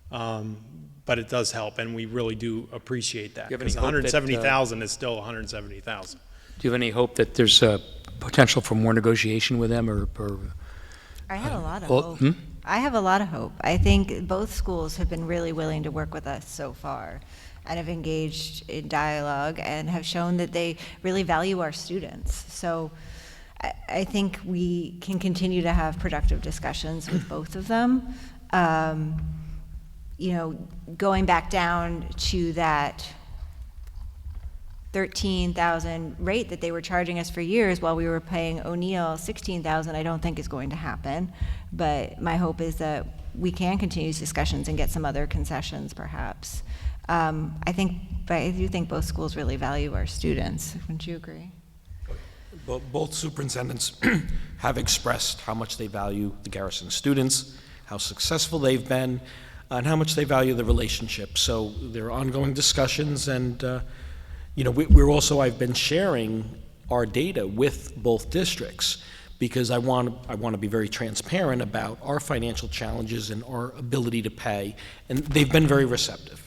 But it does help, and we really do appreciate that, because 170,000 is still 170,000. Do you have any hope that there's a potential for more negotiation with them, or I have a lot of hope. I have a lot of hope. I think both schools have been really willing to work with us so far and have engaged in dialogue and have shown that they really value our students. So I think we can continue to have productive discussions with both of them. going back down to that 13,000 rate that they were charging us for years while we were paying O'Neill 16,000, I don't think is going to happen. But my hope is that we can continue these discussions and get some other concessions, perhaps. I do think both schools really value our students. Wouldn't you agree? Both superintendents have expressed how much they value the Garrison students, how successful they've been, and how much they value the relationship. So there are ongoing discussions, and I've been sharing our data with both districts because I want to be very transparent about our financial challenges and our ability to pay, and they've been very receptive.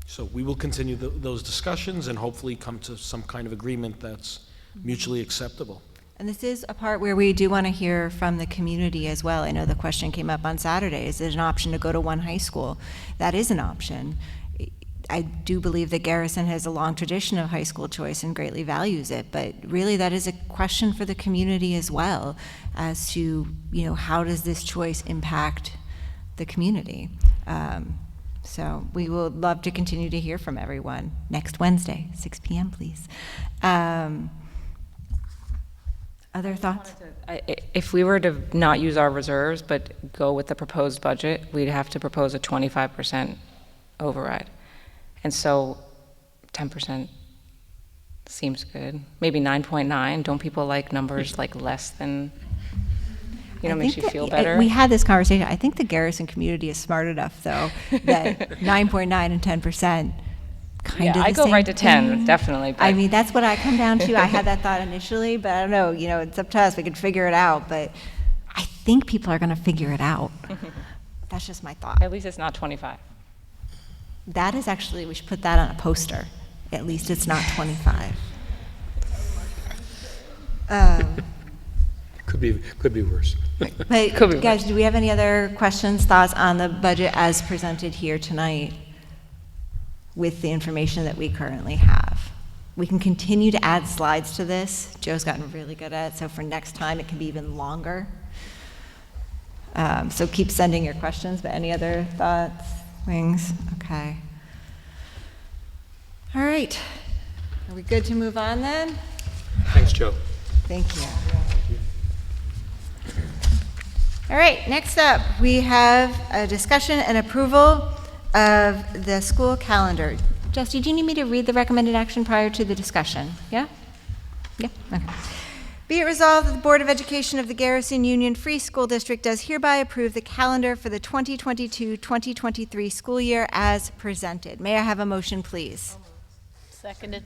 So we will continue those discussions and hopefully come to some kind of agreement that's mutually acceptable. And this is a part where we do want to hear from the community as well. I know the question came up on Saturday, is it an option to go to one high school? That is an option. I do believe that Garrison has a long tradition of high school choice and greatly values it, but really that is a question for the community as well as to, how does this choice impact the community? So we will love to continue to hear from everyone next Wednesday, 6 p.m., please. Other thoughts? If we were to not use our reserves but go with the proposed budget, we'd have to propose a 25% override. And so 10% seems good. Maybe 9.9. Don't people like numbers like less than, makes you feel better? We had this conversation. I think the Garrison community is smart enough, though, that 9.9 and 10% kind of the I go same right to 10, thing. definitely. But I mean, that's what I come down to. I had that thought initially, but I don't know. It's up to us. We could figure it out, but I think people are going to figure it out. That's just my thought. at least it's not 25. That is actually, we should put that on a poster. At least it's not 25. Could be worse. But Could be guys, do we have any other questions, thoughts on the budget as presented here tonight with the information that we currently have? We can continue to add slides to this. Joe's gotten really good at it, so for next time it can be even longer. So keep sending your questions, but any other thoughts, things? Okay. All right. Are we good to move on then? Thanks, Joe. Thank you. All right, next up, we have a discussion and approval of the school calendar. Justy, do you need me to read the recommended action prior to the discussion? Yeah? Yeah? Okay. Be it resolved that the Board of Education of the Garrison Union Free School District does hereby approve the calendar for the 2022-2023 school year as presented. May I have a motion, please? Seconded.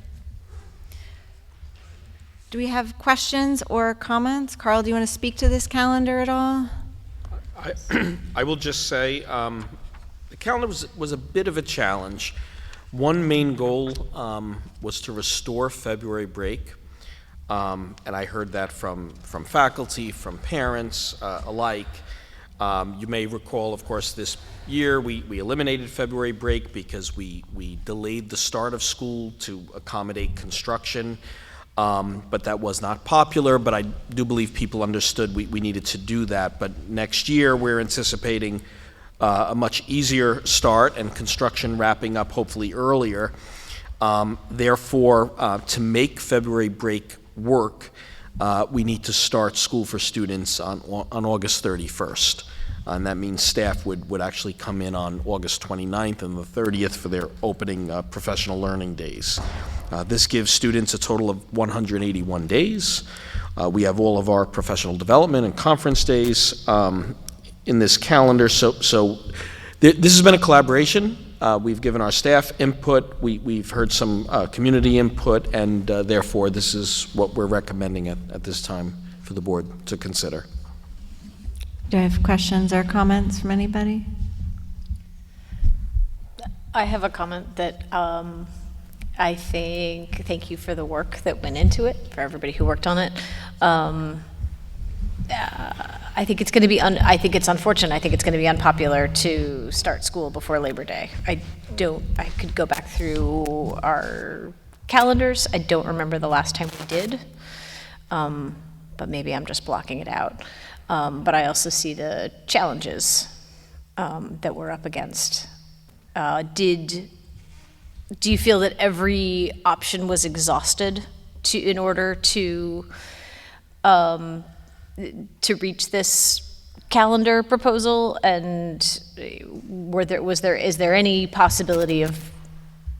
Do we have questions or comments? Carl, do you want to speak to this calendar at all? I will just say the calendar was a bit of a challenge. One main goal was to restore February break, and I heard that from faculty, from parents alike. You may recall, of course, this year we eliminated February break because we delayed the start of school to accommodate construction. But that was not popular, but I do believe people understood we needed to do that. But next year, we're anticipating a much easier start and construction wrapping up hopefully earlier. Therefore, to make February break work, we need to start school for students on August 31st. And that means staff would actually come in on August 29th and the 30th for their opening professional learning days. This gives students a total of 181 days. We have all of our professional development and conference days in this calendar. So this has been a collaboration. We've given our staff input. We've heard some community input, and therefore this is what we're recommending at this time for the board to consider. Do I have questions or comments from anybody? I have a comment that I think, thank you for the work that went into it, for everybody who worked on it. I think it's going to be, I think it's unfortunate. I think it's going to be unpopular to start school before Labor Day. I could go back through our calendars. I don't remember the last time we did, but maybe I'm just blocking it out. But I also see the challenges that we're up against. Do you feel that every option was exhausted in order to reach this calendar proposal? And is there any possibility of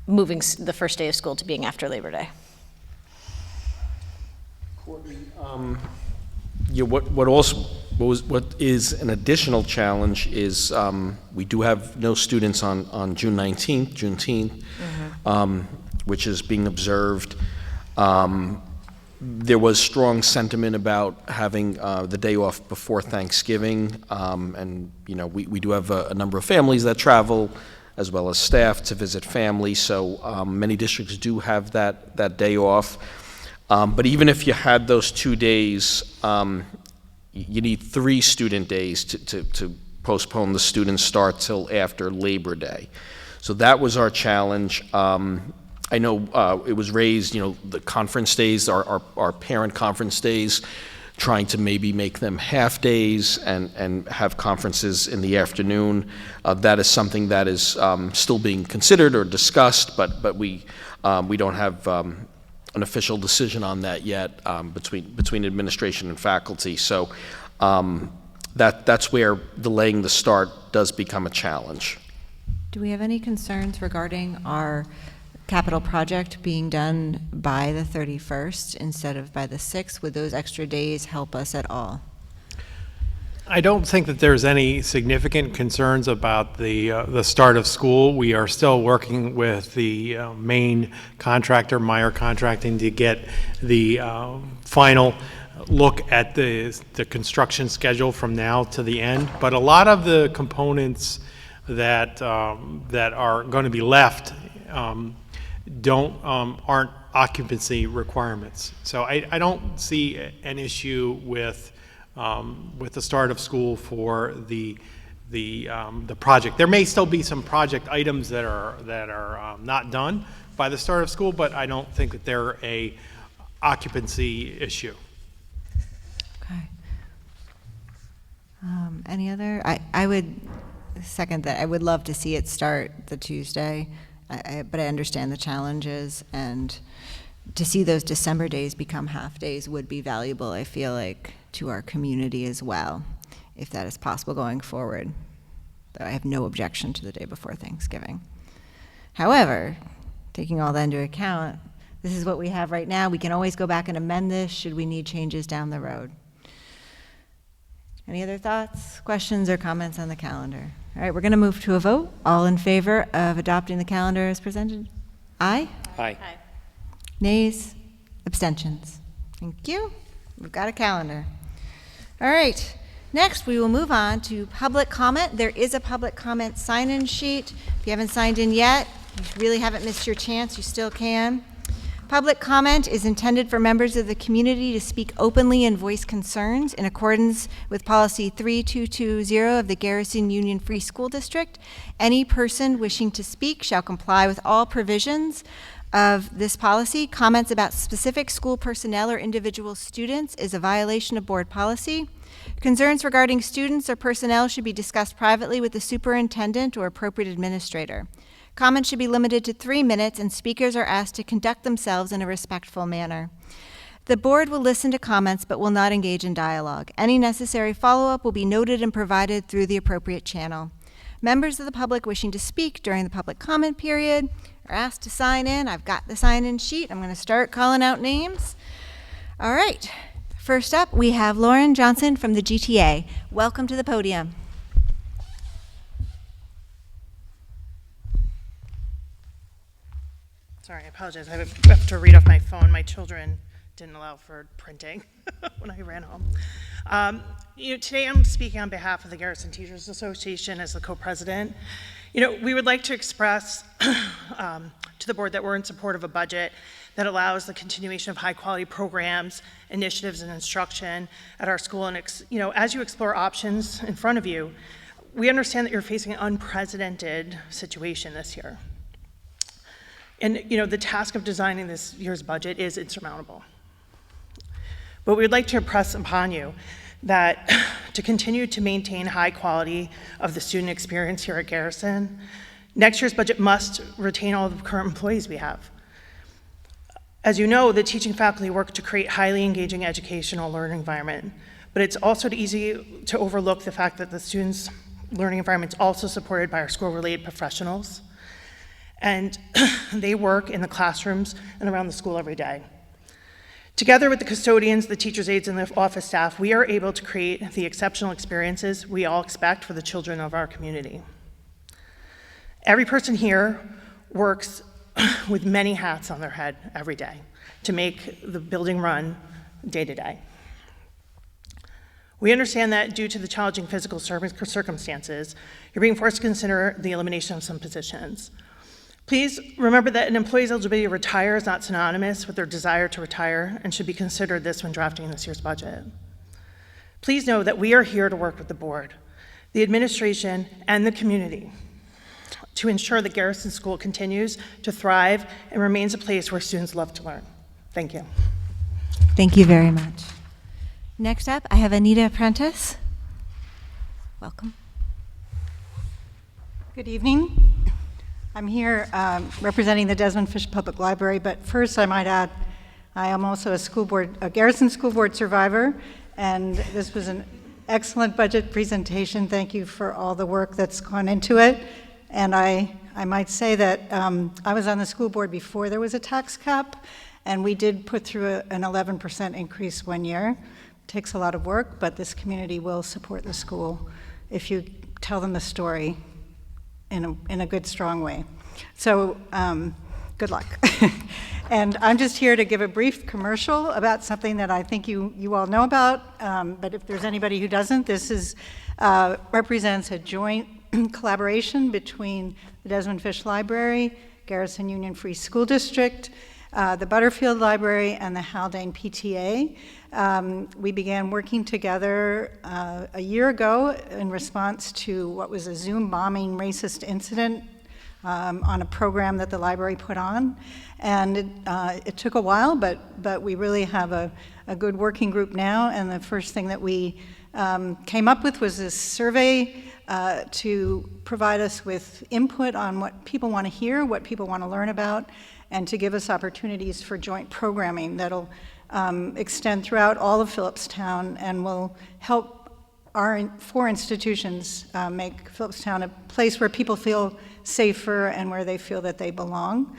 moving the first day of school to being after Labor Day? Courtney, what is an additional challenge is we do have no students on June 19th, Juneteenth, which is being observed. There was strong sentiment about having the day off before Thanksgiving, and we do have a number of families that travel, as well as staff to visit family. So many districts do have that day off. But even if you had those 2 days, you need 3 student days to postpone the student start till after Labor Day. So that was our challenge. I know it was raised, the conference days, our parent conference days, trying to maybe make them half days and have conferences in the afternoon. That is something that is still being considered or discussed, but we don't have an official decision on that yet between administration and faculty. So that's where delaying the start does become a challenge. Do we have any concerns regarding our capital project being done by the 31st instead of by the 6th? Would those extra days help us at all? I don't think that there's any significant concerns about the start of school. We are still working with the main contractor, Meyer Contracting, to get the final look at the construction schedule from now to the end. But a lot of the components that are going to be left aren't occupancy requirements. So I don't see an issue with the start of school for the project. There may still be some project items that are not done by the start of school, but I don't think that they're a occupancy issue. Okay. Any other? I would second that. I would love to see it start the Tuesday, but I understand the challenges, and to see those December days become half days would be valuable, I feel like, to our community as well, if that is possible going forward. Though I have no objection to the day before Thanksgiving. However, taking all that into account, this is what we have right now. We can always go back and amend this should we need changes down the road. Any other thoughts, questions, or comments on the calendar? All right, we're going to move to a vote. All in favor of adopting the calendar as presented? Aye? Aye. Nays? Abstentions? Thank you. We've got a calendar. All right. Next, we will move on to public comment. There is a public comment sign-in sheet. If you haven't signed in yet, you really haven't missed your chance. You still can. Public comment is intended for members of the community to speak openly and voice concerns in accordance with Policy 3220 of the Garrison Union Free School District. Any person wishing to speak shall comply with all provisions of this policy. Comments about specific school personnel or individual students is a violation of board policy. Concerns regarding students or personnel should be discussed privately with the superintendent or appropriate administrator. Comments should be limited to 3 minutes, and speakers are asked to conduct themselves in a respectful manner. The board will listen to comments but will not engage in dialogue. Any necessary follow-up will be noted and provided through the appropriate channel. Members of the public wishing to speak during the public comment period are asked to sign in. I've got the sign-in sheet. I'm going to start calling out names. All right. First up, we have Lauren Johnson from the GTA. Welcome to the podium. Sorry, I apologize. I have to read off my phone. My children didn't allow for printing when I ran home. Today I'm speaking on behalf of the Garrison Teachers Association as the co-president. We would like to express to the board that we're in support of a budget that allows the continuation of high-quality programs, initiatives, and instruction at our school. And as you explore options in front of you, we understand that you're facing an unprecedented situation this year. And the task of designing this year's budget is insurmountable. But we would like to impress upon you that to continue to maintain high quality of the student experience here at Garrison, next year's budget must retain all the current employees we have. As you know, the teaching faculty work to create highly engaging educational learning environment, but it's also easy to overlook the fact that the students' learning environment is also supported by our school-related professionals, and they work in the classrooms and around the school every day. Together with the custodians, the teachers' aides, and the office staff, we are able to create the exceptional experiences we all expect for the children of our community. Every person here works with many hats on their head every day to make the building run day to day. We understand that due to the challenging physical circumstances, you're being forced to consider the elimination of some positions. Please remember that an employee's eligibility to retire is not synonymous with their desire to retire and should be considered this when drafting this year's budget. Please know that we are here to work with the board, the administration, and the community to ensure that Garrison School continues to thrive and remains a place where students love to learn. Thank you. Thank you very much. Next up, I have Anita Prentice. Welcome. Good evening. I'm here representing the Desmond Fish Public Library, but first I might add, I am also a Garrison School Board survivor, and this was an excellent budget presentation. Thank you for all the work that's gone into it. And I might say that I was on the school board before there was a tax cap, and we did put through an 11% increase one year. It takes a lot of work, but this community will support the school if you tell them the story in a good, strong way. So good luck. And I'm just here to give a brief commercial about something that I think you all know about, but if there's anybody who doesn't, this represents a joint collaboration between the Desmond Fish Library, Garrison Union Free School District, the Butterfield Library, and the Haldane PTA. We began working together a year ago in response to what was a Zoom bombing racist incident on a program that the library put on. And it took a while, but we really have a good working group now. And the first thing that we came up with was this survey to provide us with input on what people want to hear, what people want to learn about, and to give us opportunities for joint programming that'll extend throughout all of Phillipstown and will help our four institutions make Phillipstown a place where people feel safer and where they feel that they belong.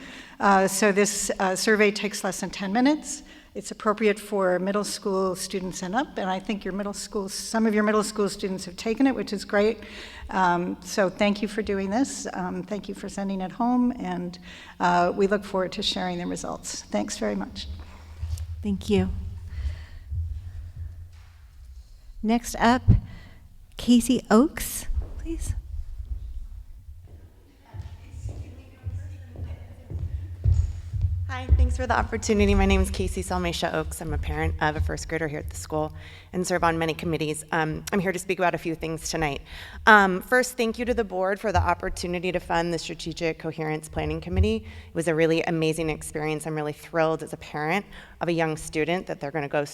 So this survey takes less than 10 minutes. It's appropriate for middle school students and up, and I think some of your middle school students have taken it, which is great. So thank you for doing this. Thank you for sending it home, and we look forward to sharing the results. Thanks very much. Thank you. Next up, Casey Oakes, please. Hi, thanks for the opportunity. My name is Casey Salmacia Oakes. I'm a parent of a first grader here at the school and serve on many committees. I'm here to speak about a few things tonight. First, thank you to the board for the opportunity to fund the Strategic Coherence Planning Committee. It was a really amazing experience. I'm really thrilled as a parent of a young student that they're going to go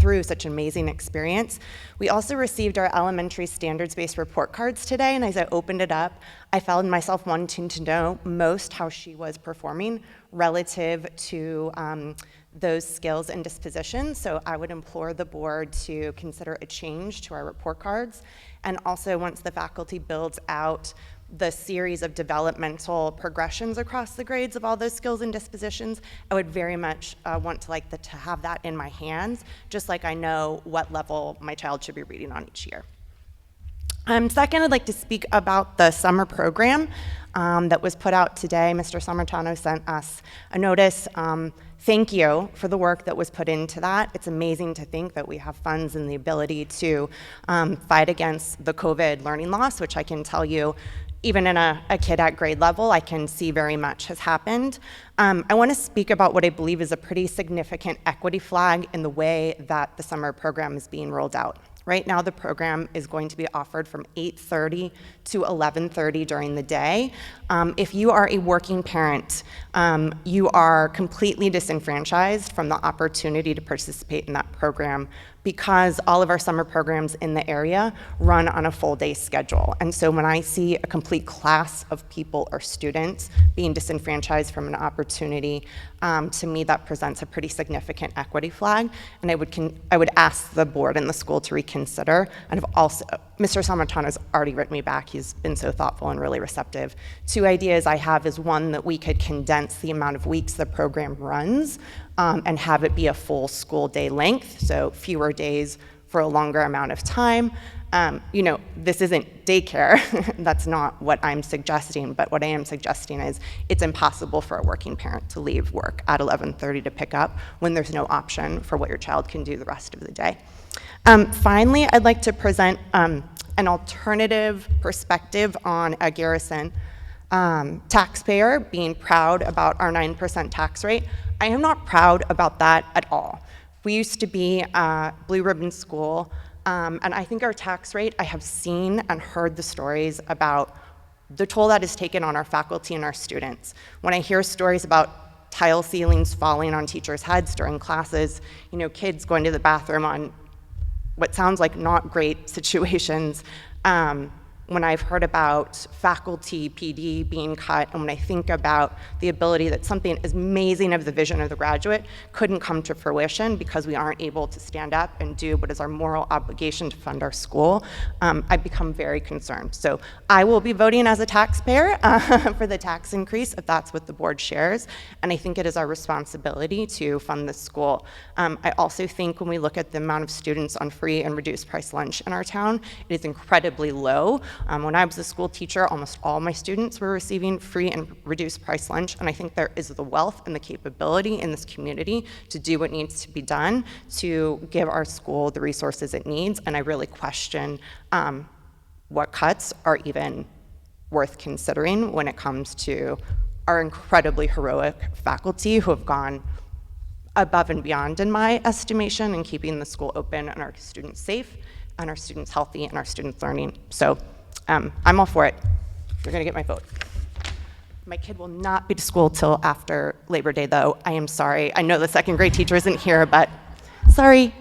through such an amazing experience. We also received our elementary standards-based report cards today, and as I opened it up, I found myself wanting to know most how she was performing relative to those skills and dispositions. So I would implore the board to consider a change to our report cards. And also, once the faculty builds out the series of developmental progressions across the grades of all those skills and dispositions, I would very much want to have that in my hands, just like I know what level my child should be reading on each year. Second, I'd like to speak about the summer program that was put out today. Mr. Samartano sent us a notice. Thank you for the work that was put into that. It's amazing to think that we have funds and the ability to fight against the COVID learning loss, which I can tell you, even in a kid at grade level, I can see very much has happened. I want to speak about what I believe is a pretty significant equity flag in the way that the summer program is being rolled out. Right now, the program is going to be offered from 8:30 to 11:30 during the day. If you are a working parent, you are completely disenfranchised from the opportunity to participate in that program because all of our summer programs in the area run on a full day schedule. And so when I see a complete class of people or students being disenfranchised from an opportunity, to me that presents a pretty significant equity flag. And I would ask the board and the school to reconsider. And I've also, Mr. Salmatano's already written me back. He's been so thoughtful and really receptive. 2 ideas I have is one, that we could condense the amount of weeks the program runs and have it be a full school day length, so fewer days for a longer amount of time. You know, this isn't daycare. That's not what I'm suggesting, but what I am suggesting is it's impossible for a working parent to leave work at 11:30 to pick up when there's no option for what your child can do the rest of the day. Finally, I'd like to present an alternative perspective on a Garrison taxpayer being proud about our 9% tax rate. I am not proud about that at all. We used to be a blue ribbon school, and I think our tax rate, I have seen and heard the stories about the toll that is taken on our faculty and our students. When I hear stories about tile ceilings falling on teachers' heads during classes, you know, kids going to the bathroom on what sounds like not great situations, when I've heard about faculty PD being cut, and when I think about the ability that something as amazing of the vision of the graduate couldn't come to fruition because we aren't able to stand up and do what is our moral obligation to fund our school, I become very concerned. So I will be voting as a taxpayer for the tax increase if that's what the board shares, and I think it is our responsibility to fund the school. I also think when we look at the amount of students on free and reduced price lunch in our town, it is incredibly low. When I was a school teacher, almost all my students were receiving free and reduced price lunch, and I think there is the wealth and the capability in this community to do what needs to be done to give our school the resources it needs, and I really question what cuts are even worth considering when it comes to our incredibly heroic faculty who have gone above and beyond, in my estimation, in keeping the school open and our students safe and our students healthy and our students learning. So I'm all for it. You're gonna get my vote. My kid will not be to school till after Labor Day, though. I am sorry. I know the second grade teacher isn't here, but sorry.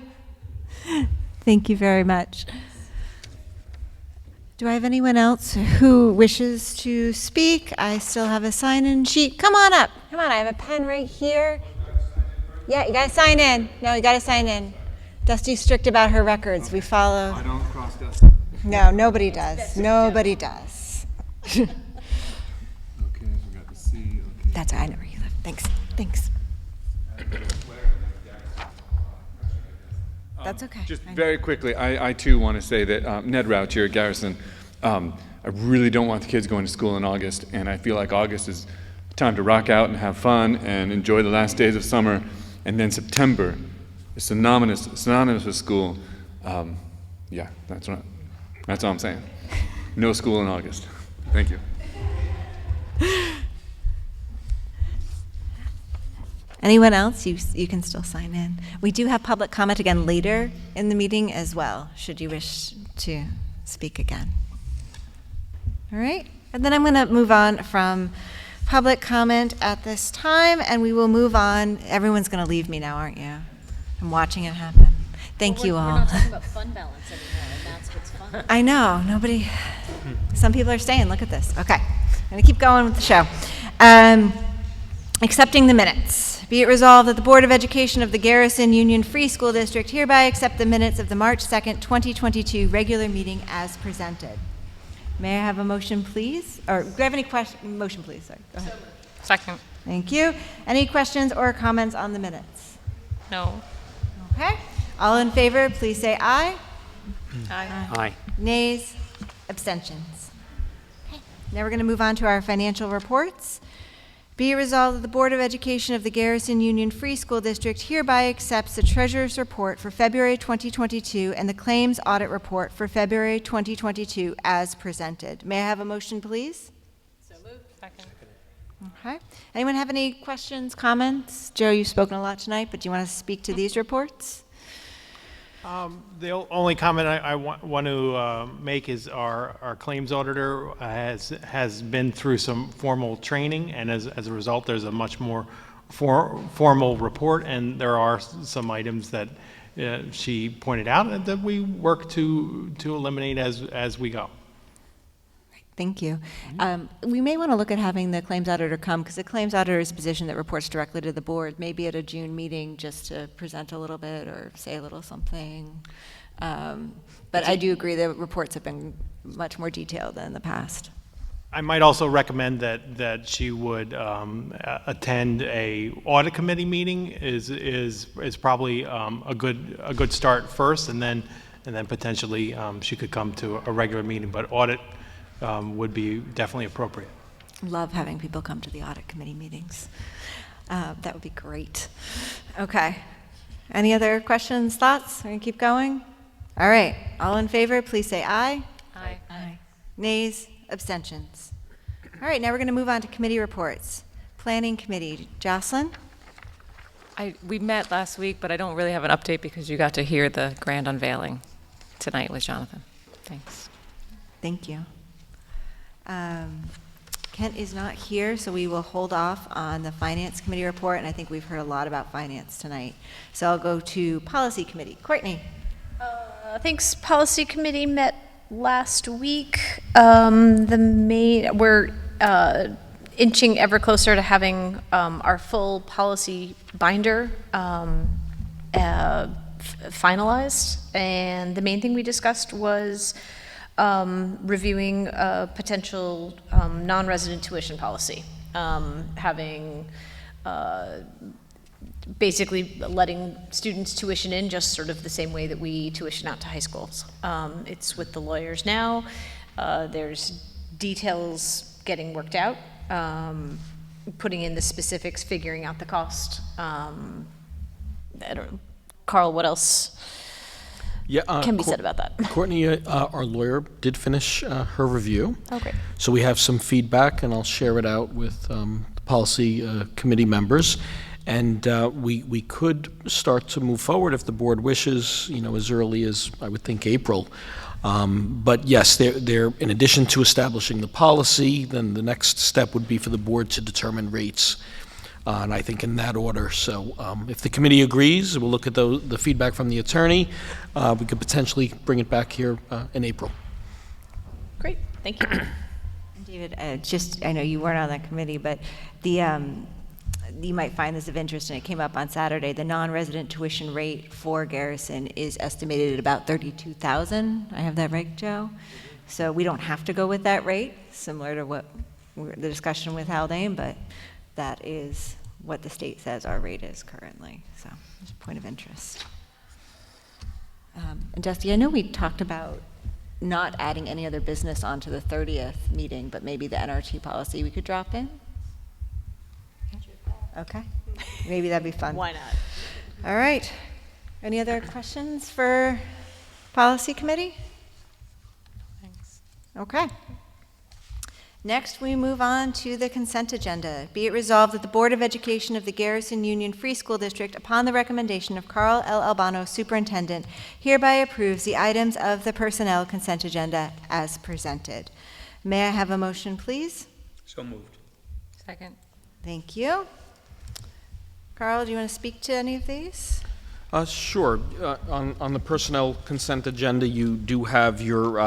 Thank you very much. Do I have anyone else who wishes to speak? I still have a sign-in sheet. Come on up. Come on, I have a pen right here. Yeah, you gotta sign in. No, you gotta sign in. Dusty's strict about her records. We follow. I don't cross Dusty. No, nobody does. Nobody does. Okay, we got the C. Okay. That's I know where you live. Thanks. Thanks. That's okay. Just very quickly, I too want to say that Ned Rouch here at Garrison, I really don't want the kids going to school in August, and I feel like August is time to rock out and have fun and enjoy the last days of summer, and then September is synonymous with school. Yeah, that's all I'm saying. No school in August. Thank you. Anyone else? You can still sign in. We do have public comment again later in the meeting as well, should you wish to speak again. All right, and then I'm going to move on from public comment at this time, and we will move on. Everyone's going to leave me now, aren't you? I'm watching it happen. Thank you all. We're not talking about fund balance anymore, and that's what's fun. I know, nobody, some people are staying, look at this. Okay, I'm gonna keep going with the show. Accepting the minutes. Be it resolved that the Board of Education of the Garrison Union Free School District hereby accept the minutes of the March 2nd, 2022 regular meeting as presented. May I have a motion, please? Or do I have any questions? Motion, please, sorry, go ahead. Second. Thank you. Any questions or comments on the minutes? No. Okay, all in favor, please say aye. Aye. Aye. Nays, abstentions. Okay. Now we're going to move on to our financial reports. Be it resolved that the Board of Education of the Garrison Union Free School District hereby accepts the Treasurer's Report for February 2022 and the Claims Audit Report for February 2022 as presented. May I have a motion, please? So moved. Second. Okay. Anyone have any questions, comments? Joe, you've spoken a lot tonight, but do you want to speak to these reports? The only comment I want to make is our claims auditor has been through some formal training, and as a result, there's a much more formal report, and there are some items that she pointed out, and that we work to eliminate as we go. Thank you. We may want to look at having the claims auditor come, because the claims auditor is a position that reports directly to the board, maybe at a June meeting just to present a little bit or say a little something. But I do agree the reports have been much more detailed than in the past. I might also recommend that she would attend a audit committee meeting is probably a good start first, and then potentially she could come to a regular meeting, but audit would be definitely appropriate. Love having people come to the audit committee meetings. That would be great. Okay. Any other questions, thoughts? We're gonna keep going? All right. All in favor, please say aye. Aye. Aye. Nays, abstentions. All right, now we're gonna move on to committee reports. Planning Committee, Jocelyn? We met last week, but I don't really have an update because you got to hear the grand unveiling tonight with Jonathan. Thanks. Thank you. Kent is not here, so we will hold off on the Finance Committee report, and I think we've heard a lot about finance tonight. So I'll go to Policy Committee. Courtney? Thanks. Policy Committee met last week. We're inching ever closer to having our full policy binder finalized, and the main thing we discussed was reviewing a potential non-resident tuition policy, having basically letting students tuition in just sort of the same way that we tuition out to high schools. It's with the lawyers now. There's details getting worked out, putting in the specifics, figuring out the cost. I don't know. Carl, what else can be said about that? Courtney, our lawyer, did finish her review. Oh, great. So we have some feedback, and I'll share it out with the policy committee members. And we could start to move forward if the board wishes, as early as, I would think, April. But yes, they're in addition to establishing the policy, then the next step would be for the board to determine rates. And I think in that order. So if the committee agrees, we'll look at the feedback from the attorney. We could potentially bring it back here in April. Great, thank you. David, I know you weren't on that committee, but you might find this of interest, and it came up on Saturday. The non-resident tuition rate for Garrison is estimated at about $32,000. I have that right, Joe? So we don't have to go with that rate, similar to what the discussion with Haldane, but that is what the state says our rate is currently. So just a point of interest. And Dusty, I know we talked about not adding any other business onto the 30th meeting, but maybe the NRT policy we could drop in? Okay, maybe that'd be fun. Why not? All right. Any other questions for Policy Committee? Thanks. Okay. Next, we move on to the consent agenda. Be it resolved that the Board of Education of the Garrison Union Free School District, upon the recommendation of Carl L. Albano, Superintendent, hereby approves the items of the personnel consent agenda as presented. May I have a motion, please? So moved. Second. Thank you. Carl, do you want to speak to any of these? Sure. On the personnel consent agenda, you do have your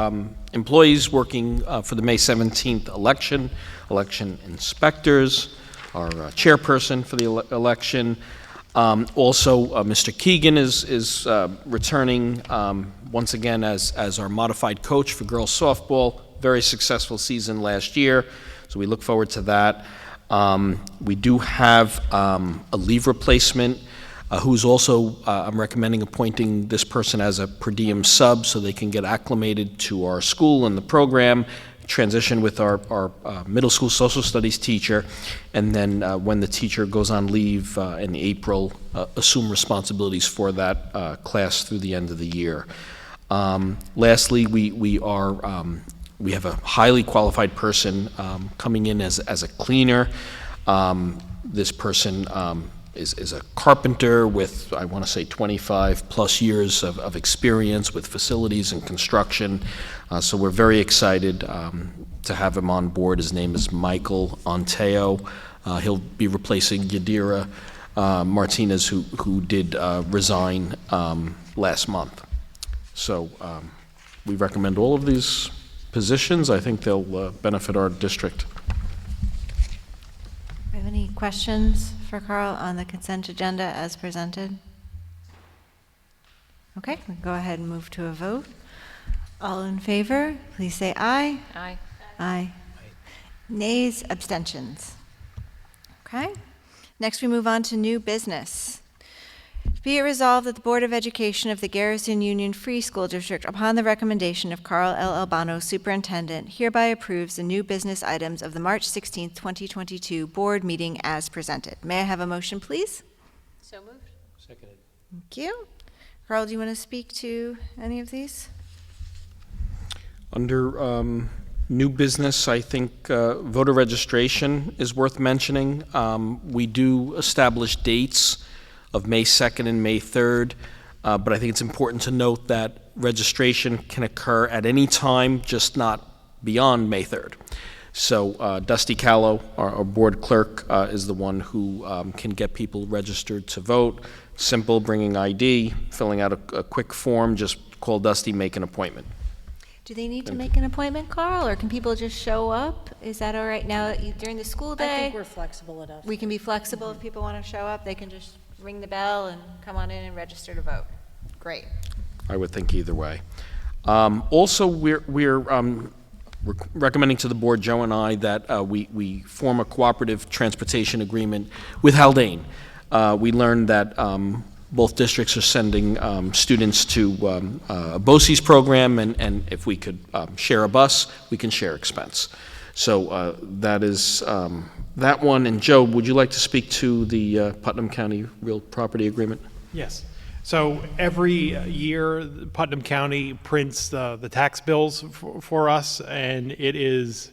employees working for the May 17th election inspectors, our chairperson for the election. Also, Mr. Keegan is returning once again as our modified coach for girls softball. Very successful season last year, so we look forward to that. We do have a leave replacement who's also, I'm recommending appointing this person as a per diem sub so they can get acclimated to our school and the program, transition with our middle school social studies teacher, and then when the teacher goes on leave in April, assume responsibilities for that class through the end of the year. Lastly, we have a highly qualified person coming in as a cleaner. This person is a carpenter with, I want to say, 25 plus years of experience with facilities and construction. So we're very excited to have him on board. His name is Michael Onteo. He'll be replacing Yadira Martinez, who did resign last month. So we recommend all of these positions. I think they'll benefit our district. Do you have any questions for Carl on the consent agenda as presented? Okay, we'll go ahead and move to a vote. All in favor, please say aye. Aye. Aye. Nays, abstentions. Okay. Next, we move on to new business. Be it resolved that the Board of Education of the Garrison Union Free School District, upon the recommendation of Carl L. Albano, Superintendent, hereby approves the new business items of the March 16, 2022 Board meeting as presented. May I have a motion, please? So moved. Seconded. Thank you. Carl, do you want to speak to any of these? Under new business, I think voter registration is worth mentioning. We do establish dates of May 2nd and May 3rd, but I think it's important to note that registration can occur at any time, just not beyond May 3rd. So Dusty Callow, our board clerk, is the one who can get people registered to vote. Simple, bringing ID, filling out a quick form, just call Dusty, make an appointment. Do they need to make an appointment, Carl, or can people just show up? Is that all right now during the school day? I think we're flexible enough. We can be flexible. If people want to show up, they can just ring the bell and come on in and register to vote. Great. I would think either way. Also, we're recommending to the board, Joe and I, that we form a cooperative transportation agreement with Haldane. We learned that both districts are sending students to a BOCES program, and if we could share a bus, we can share expense. So that is that one. And Joe, would you like to speak to the Putnam County Real Property Agreement? Yes. So every year, Putnam County prints the tax bills for us, and it is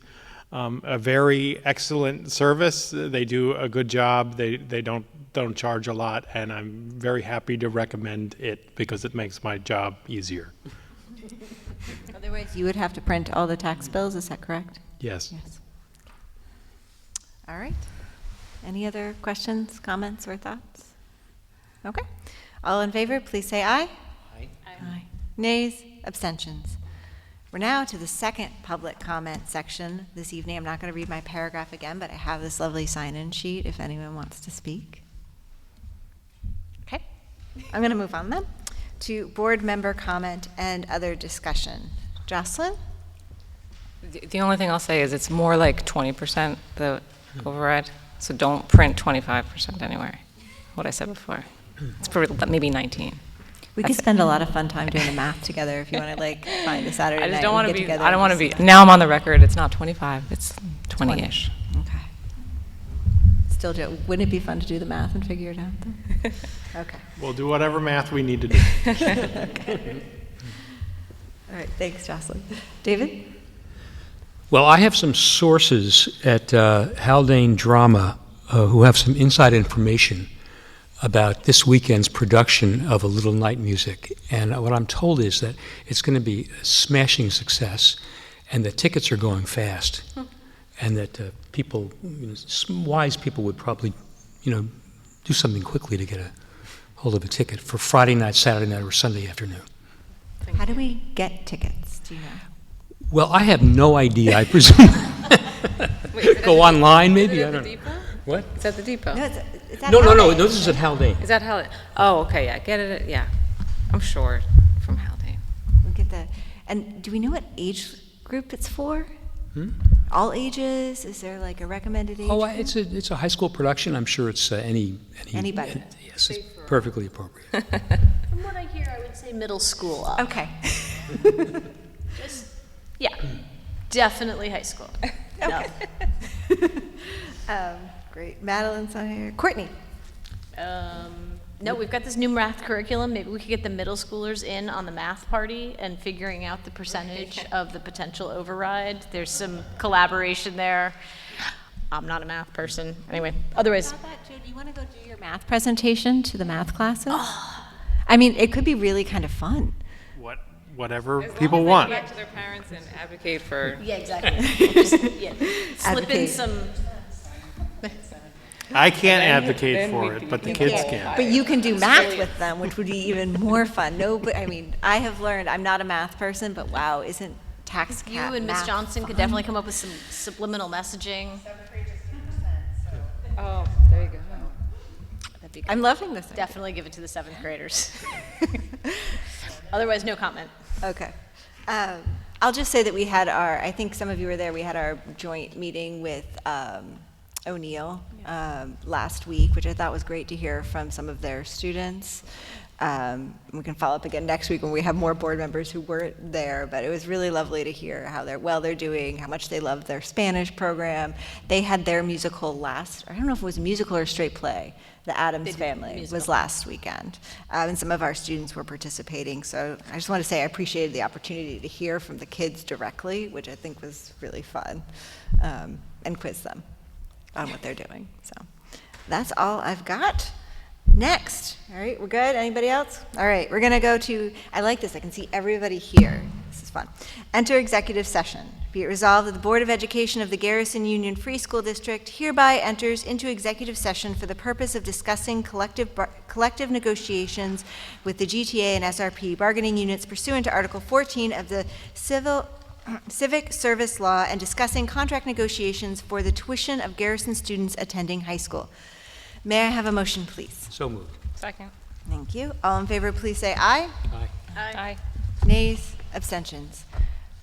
a very excellent service. They do a good job. They don't charge a lot, and I'm very happy to recommend it because it makes my job easier. Otherwise, you would have to print all the tax bills, is that correct? Yes. Yes. All right. Any other questions, comments, or thoughts? Okay. All in favor, please say aye. Aye. Aye. Nays, abstentions. We're now to the second public comment section this evening. I'm not going to read my paragraph again, but I have this lovely sign-in sheet if anyone wants to speak. Okay. I'm going to move on then to board member comment and other discussion. Jocelyn? The only thing I'll say is it's more like 20% the override, so don't print 25% anywhere, what I said before. It's probably maybe 19. We could spend a lot of fun time doing the math together if you want to like find a Saturday night. I just don't want to be, together I don't want to be, now I'm on the record, it's not 25, it's 20-ish. Okay. Still, wouldn't it be fun to do the math and figure it out then? Okay. We'll do whatever math we need to do. Okay. All right, thanks, Jocelyn. David? Well, I have some sources at Haldane Drama who have some inside information about this weekend's production of A Little Night Music. And what I'm told is that it's going to be a smashing success, and that tickets are going fast, and that people, wise people would probably, do something quickly to get a hold of a ticket for Friday night, Saturday night, or Sunday afternoon. How do we get tickets? Do you know? Well, I have no idea. I presume go online, maybe. I don't know. What? It's at the depot. No, it's at No, Haldane. this is at Haldane. Is that Haldane? Oh, okay, yeah, get it, yeah. I'm sure from Haldane. We'll get that. And do we know what age group it's for? All ages? Is there like a recommended age? Oh, group? it's a high school production. I'm sure it's Anybody. Yes, it's perfectly appropriate. From what I hear, I would say middle school up. Okay. Yeah, definitely high school. Okay. Great. Madeline's on here. Courtney? No, we've got this new math curriculum. Maybe we could get the middle schoolers in on the math party and figuring out the percentage of the potential override. There's some collaboration there. I'm not a math person. Anyway, otherwise. How about, Joe, do you want to go do your math presentation to the math classes? I mean, it could be really kind of fun. Whatever people want. Back to their parents and advocate for. Yeah, exactly. Just, slip in Advocate. some. I can't advocate for it, but the kids can. But you can do math with them, which would be even more fun. No, but I mean, I have learned, I'm not a math person, but wow, isn't tax You cap and Ms. math Johnson could fun? definitely come up with some subliminal messaging. Oh, there you go. That'd be good. I'm loving this. Definitely give it to the 7th graders. Otherwise, no comment. Okay. I'll just say that we had I think some of you were there, we had our joint meeting with O'Neill last week, which I thought was great to hear from some of their students. We can follow up again next week when we have more board members who weren't there, but it was really lovely to hear how they're doing, how much they love their Spanish program. They had their musical I don't know if it was a musical or a straight play. The Addams Family was last weekend, and some of our students were participating. So I just want to say I appreciated the opportunity to hear from the kids directly, which I think was really fun, and quiz them on what they're doing. So that's all I've got. Next, all right, we're good? Anybody else? All right, we're going to go to, I like this, I can see everybody here. This is fun. Enter executive session. Be it resolved that the Board of Education of the Garrison Union Free School District hereby enters into executive session for the purpose of discussing collective negotiations with the GTA and SRP bargaining units pursuant to Article 14 of the Civic Service Law and discussing contract negotiations for the tuition of Garrison students attending high school. May I have a motion, please? So moved. Second. Thank you. All in favor, please say aye. Aye. Aye. Nays, abstentions.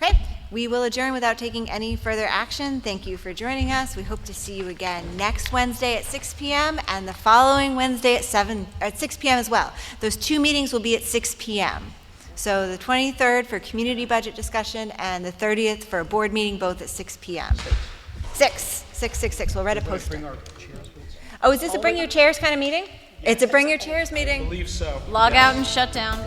Okay, we will adjourn without taking any further action. Thank you for joining us. We hope to see you again next Wednesday at 6 p.m. and the following Wednesday at 6 p.m. as well. Those 2 meetings will be at 6 p.m. So the 23rd for community budget discussion and the 30th for a board meeting, both at 6 p.m. 6. We'll write a post-it. Oh, is this a bring your chairs kind of meeting? It's a bring your chairs meeting. I believe so. Log out and shut down.